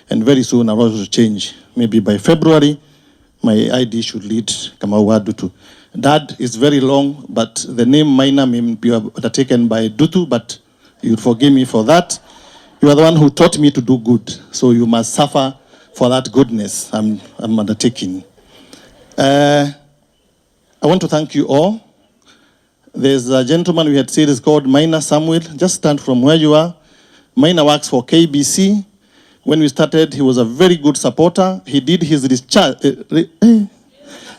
and very soon I'll also change. Maybe by February, my ID should lead Kamau wa Adutu. Dad is very long, but the name Maina may be undertaken by Dutu, but you'd forgive me for that. You are the one who taught me to do good, so you must suffer for that goodness I'm undertaking. I want to thank you all. There's a gentleman we had said is called Maina Samuel. Just stand from where you are. Maina works for KBC. When we started, he was a very good supporter. He did his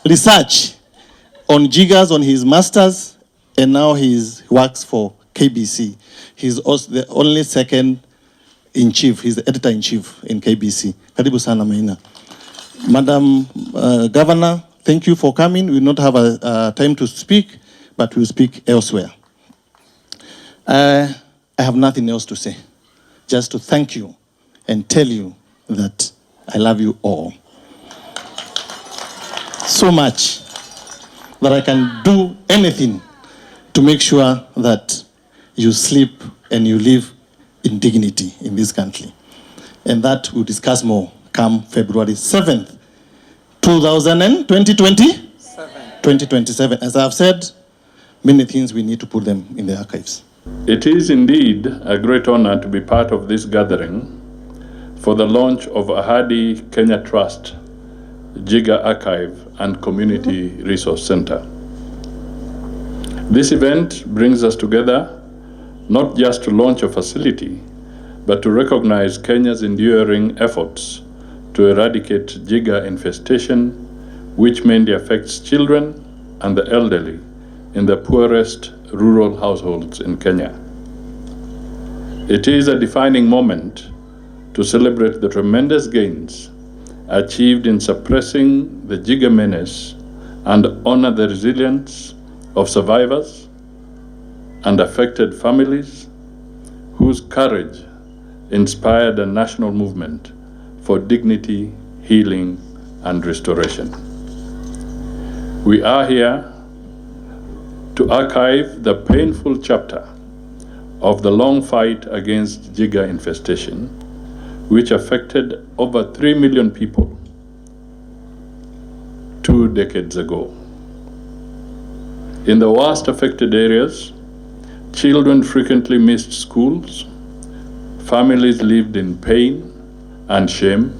research on jiggers on his master's, and now he works for KBC. He's also the only second-in-chief. He's the editor-in-chief in KBC. Karibu sana Maina. Madam Governor, thank you for coming. We will not have a time to speak, but we'll speak elsewhere. I have nothing else to say, just to thank you and tell you that I love you all so much that I can do anything to make sure that you sleep and you live in dignity in this country. And that we'll discuss more come February 7th, 2027. As I've said, many things we need to put them in the archives. It is indeed a great honor to be part of this gathering for the launch of Ahadi Kenya Trust, Jigger Archive and Community Resource Center. This event brings us together not just to launch a facility, but to recognize Kenya's enduring efforts to eradicate jigger infestation, which mainly affects children and the elderly in the poorest rural households in Kenya. It is a defining moment to celebrate the tremendous gains achieved in suppressing the jigger menace and honor the resilience of survivors and affected families whose courage inspired a national movement for dignity, healing, and restoration. We are here to archive the painful chapter of the long fight against jigger infestation, which affected over 3 million people 2 decades ago. In the worst affected areas, children frequently missed schools, families lived in pain and shame,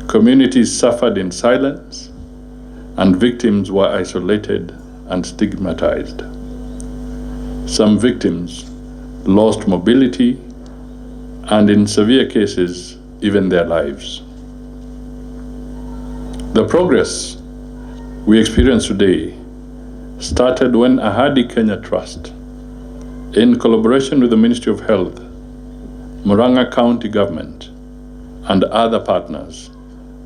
communities suffered in silence, and victims were isolated and stigmatized. Some victims lost mobility, and in severe cases, even their lives. The progress we experience today started when Ahadi Kenya Trust, in collaboration with the Ministry of Health, Murang'a County Government, and other partners,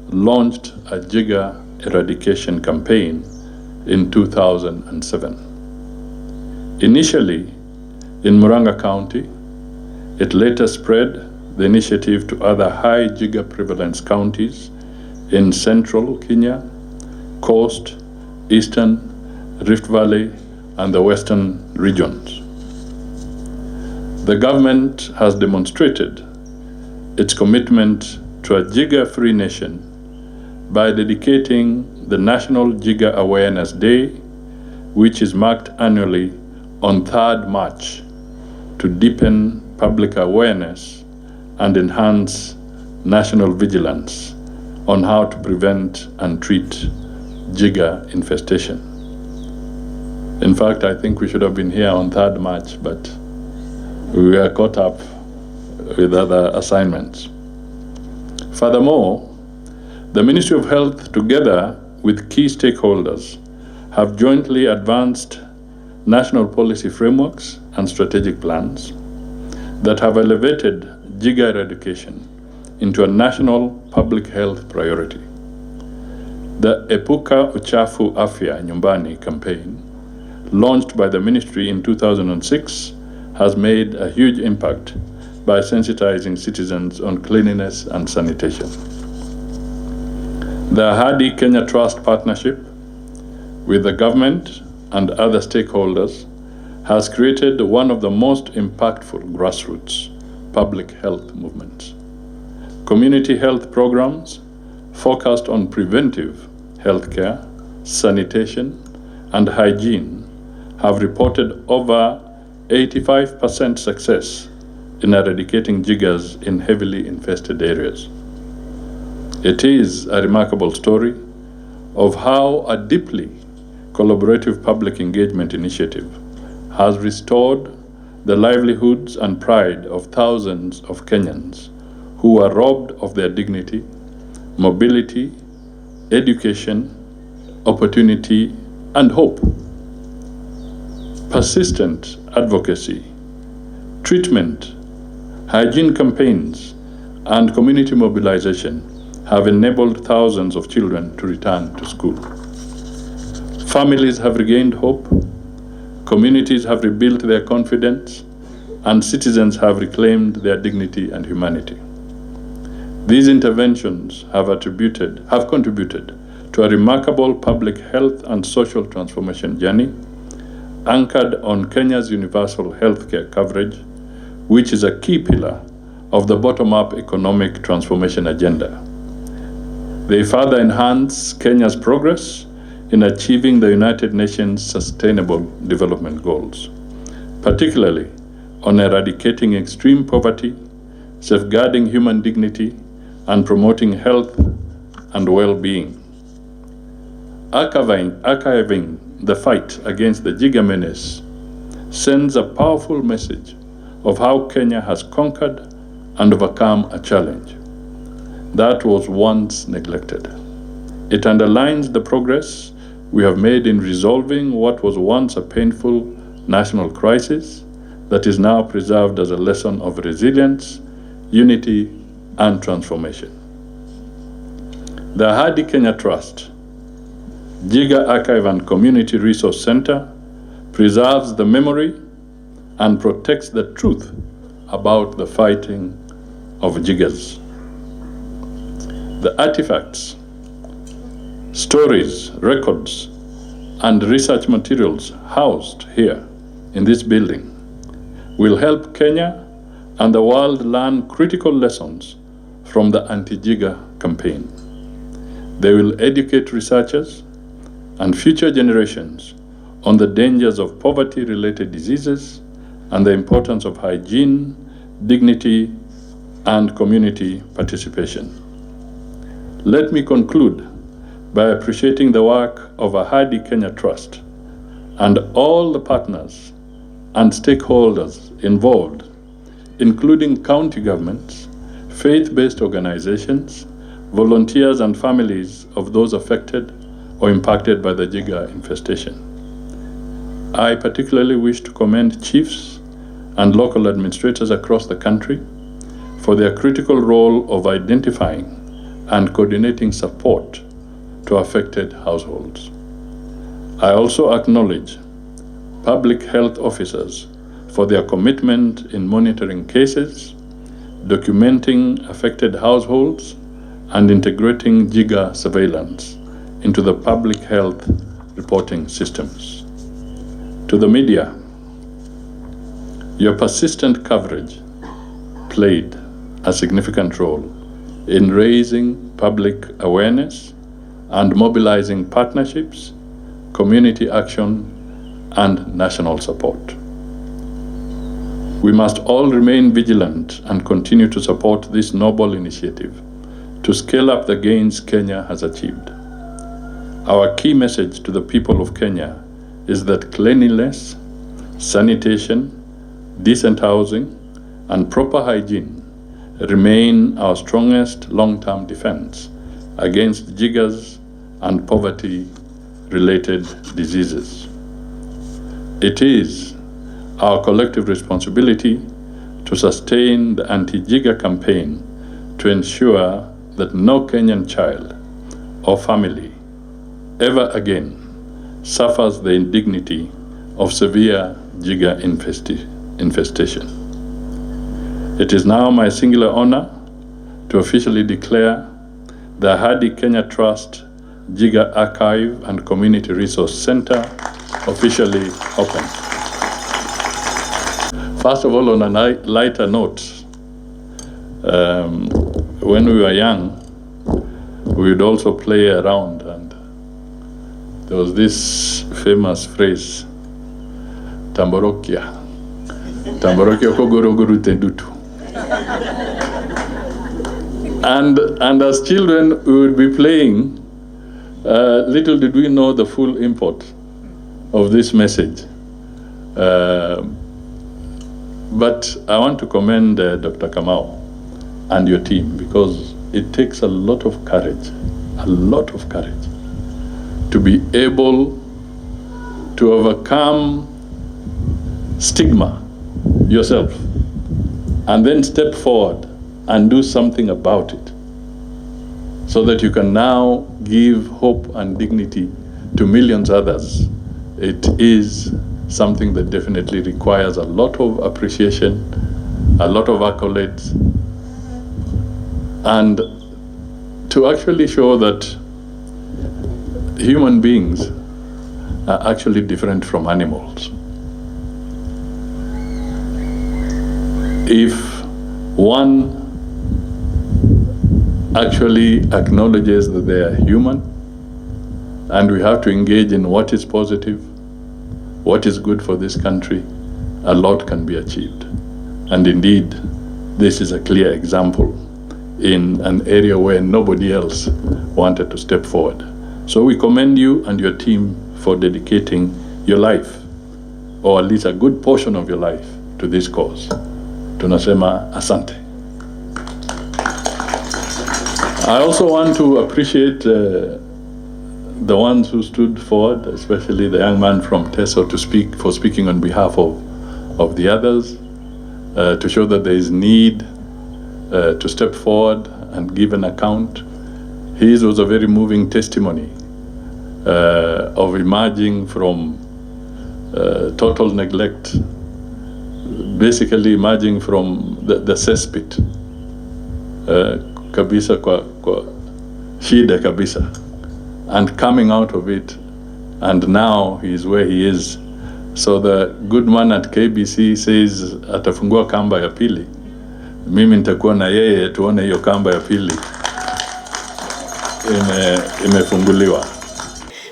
launched a jigger eradication campaign in 2007. Initially in Murang'a County, it later spread the initiative to other high jigger prevalence counties in central Kenya, coast, eastern, Rift Valley, and the western regions. The government has demonstrated its commitment to a jigger-free nation by dedicating the National Jigger Awareness Day, which is marked annually on 3rd March, to deepen public awareness and enhance national vigilance on how to prevent and treat Jiga infestation. In fact, I think we should have been here on 3rd March, but we were caught up with other assignments. Furthermore, the Ministry of Health, together with key stakeholders, have jointly advanced national policy frameworks and strategic plans that have elevated Jiga eradication into a national public health priority. The Epuka Uchafu Afya Nyumbani campaign, launched by the ministry in 2006, has made a huge impact by sensitizing citizens on cleanliness and sanitation. The Ahadi Kenya Trust partnership with the government and other stakeholders has created one of the most impactful grassroots public health movements. Community health programs focused on preventive healthcare, sanitation, and hygiene have reported over 85% success in eradicating jiggers in heavily infested areas. It is a remarkable story of how a deeply collaborative public engagement initiative has restored the livelihoods and pride of thousands of Kenyans who were robbed of their dignity, mobility, education, opportunity, and hope. Persistent advocacy, treatment, hygiene campaigns, and community mobilization have enabled thousands of children to return to school. Families have regained hope, communities have rebuilt their confidence, and citizens have reclaimed their dignity and humanity. These interventions have contributed to a remarkable public health and social transformation journey anchored on Kenya's universal healthcare coverage, which is a key pillar of the bottom-up economic transformation agenda. They further enhance Kenya's progress in achieving the United Nations Sustainable Development Goals, particularly on eradicating extreme poverty, safeguarding human dignity, and promoting health and well-being. Archiving the fight against the Jiga menace sends a powerful message of how Kenya has conquered and overcome a challenge that was once neglected. It underlines the progress we have made in resolving what was once a painful national crisis that is now preserved as a lesson of resilience, unity, and transformation. The Ahadi Kenya Trust, Jiga Archive and Community Resource Center preserves the memory and protects the truth about the fighting of Jiggers. The artifacts, stories, records, and research materials housed here in this building will help Kenya and the world learn critical lessons from the anti-Jiga campaign. They will educate researchers and future generations on the dangers of poverty-related diseases and the importance of hygiene, dignity, and community participation. Let me conclude by appreciating the work of Ahadi Kenya Trust and all the partners and stakeholders involved, including county governments, faith-based organizations, volunteers, and families of those affected or impacted by the Jiga infestation. I particularly wish to commend chiefs and local administrators across the country for their critical role of identifying and coordinating support to affected households. I also acknowledge public health officers for their commitment in monitoring cases, documenting affected households, and integrating Jiga surveillance into the public health reporting systems. To the media, your persistent coverage played a significant role in raising public awareness and mobilizing partnerships, community action, and national support. We must all remain vigilant and continue to support this noble initiative to scale up the gains Kenya has achieved. Our key message to the people of Kenya is that cleanliness, sanitation, decent housing, and proper hygiene remain our strongest long-term defense against jiggers and poverty-related diseases. It is our collective responsibility to sustain the anti-jigger campaign to ensure that no Kenyan child or family ever again suffers the indignity of severe jigger infestation. It is now my singular honor to officially declare the Ahadi Kenya Trust Jigger Archive and Community Resource Center officially open. First of all, on a lighter note, when we were young, we would also play around, and there was this famous phrase, Tamborokia kogorogoro tendutu. And as children, we would be playing. Little did we know the full import of this message. But I want to commend Dr. Kamau and your team, because it takes a lot of courage to be able to overcome stigma yourself and then step forward and do something about it, so that you can now give hope and dignity to millions others. It is something that definitely requires a lot of appreciation, a lot of accolades, and to actually show that human beings are actually different from animals. If one actually acknowledges that they are human, and we have to engage in what is positive, what is good for this country, a lot can be achieved. And indeed, this is a clear example in an area where nobody else wanted to step forward. So we commend you and your team for dedicating your life, or at least a good portion of your life, to this cause. Tunasema asante. I also want to appreciate the ones who stood forward, especially the young man from TESO for speaking on behalf of the others, to show that there is need to step forward and give an account. His was a very moving testimony of emerging from total neglect, basically emerging from the cesspit kabisa kwa shida kabisa, and coming out of it, and now he is where he is. So the good man at KBC says atafungua kamba ya pili. Mimi nitakuwa na yeye tuone hiyo kamba ya pili imefunguliwa.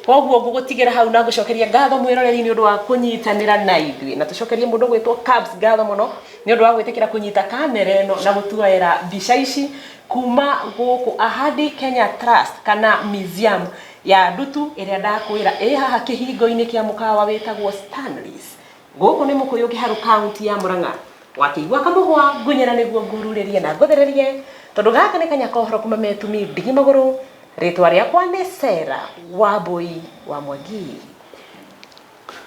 Koguo gugutigera hau na gucokeria ngatho mwiroreri ni undu wa kunyitanira na ithui, na tucokerie mundu gwitwo Cabs ngatho muno ni undu wa gwitikira kunyita kamera eno na gutuoera mbica ici kuma guku Ahadi Kenya Trust kana museum ya ndutu iria ndakwira haha kihingo-ini kia mukawa witagwo Stanleys. Guku ni Mukuyu Kiharu county ya Murang'a. Wakiigua kamuhwa ngunyera niguo ngururerie na nguthererie tondu gaka ni kanyakohoro kuma metumi Ndigi Maguru. Ritwa riakwa ni Sarah Wambui wa Mwangi.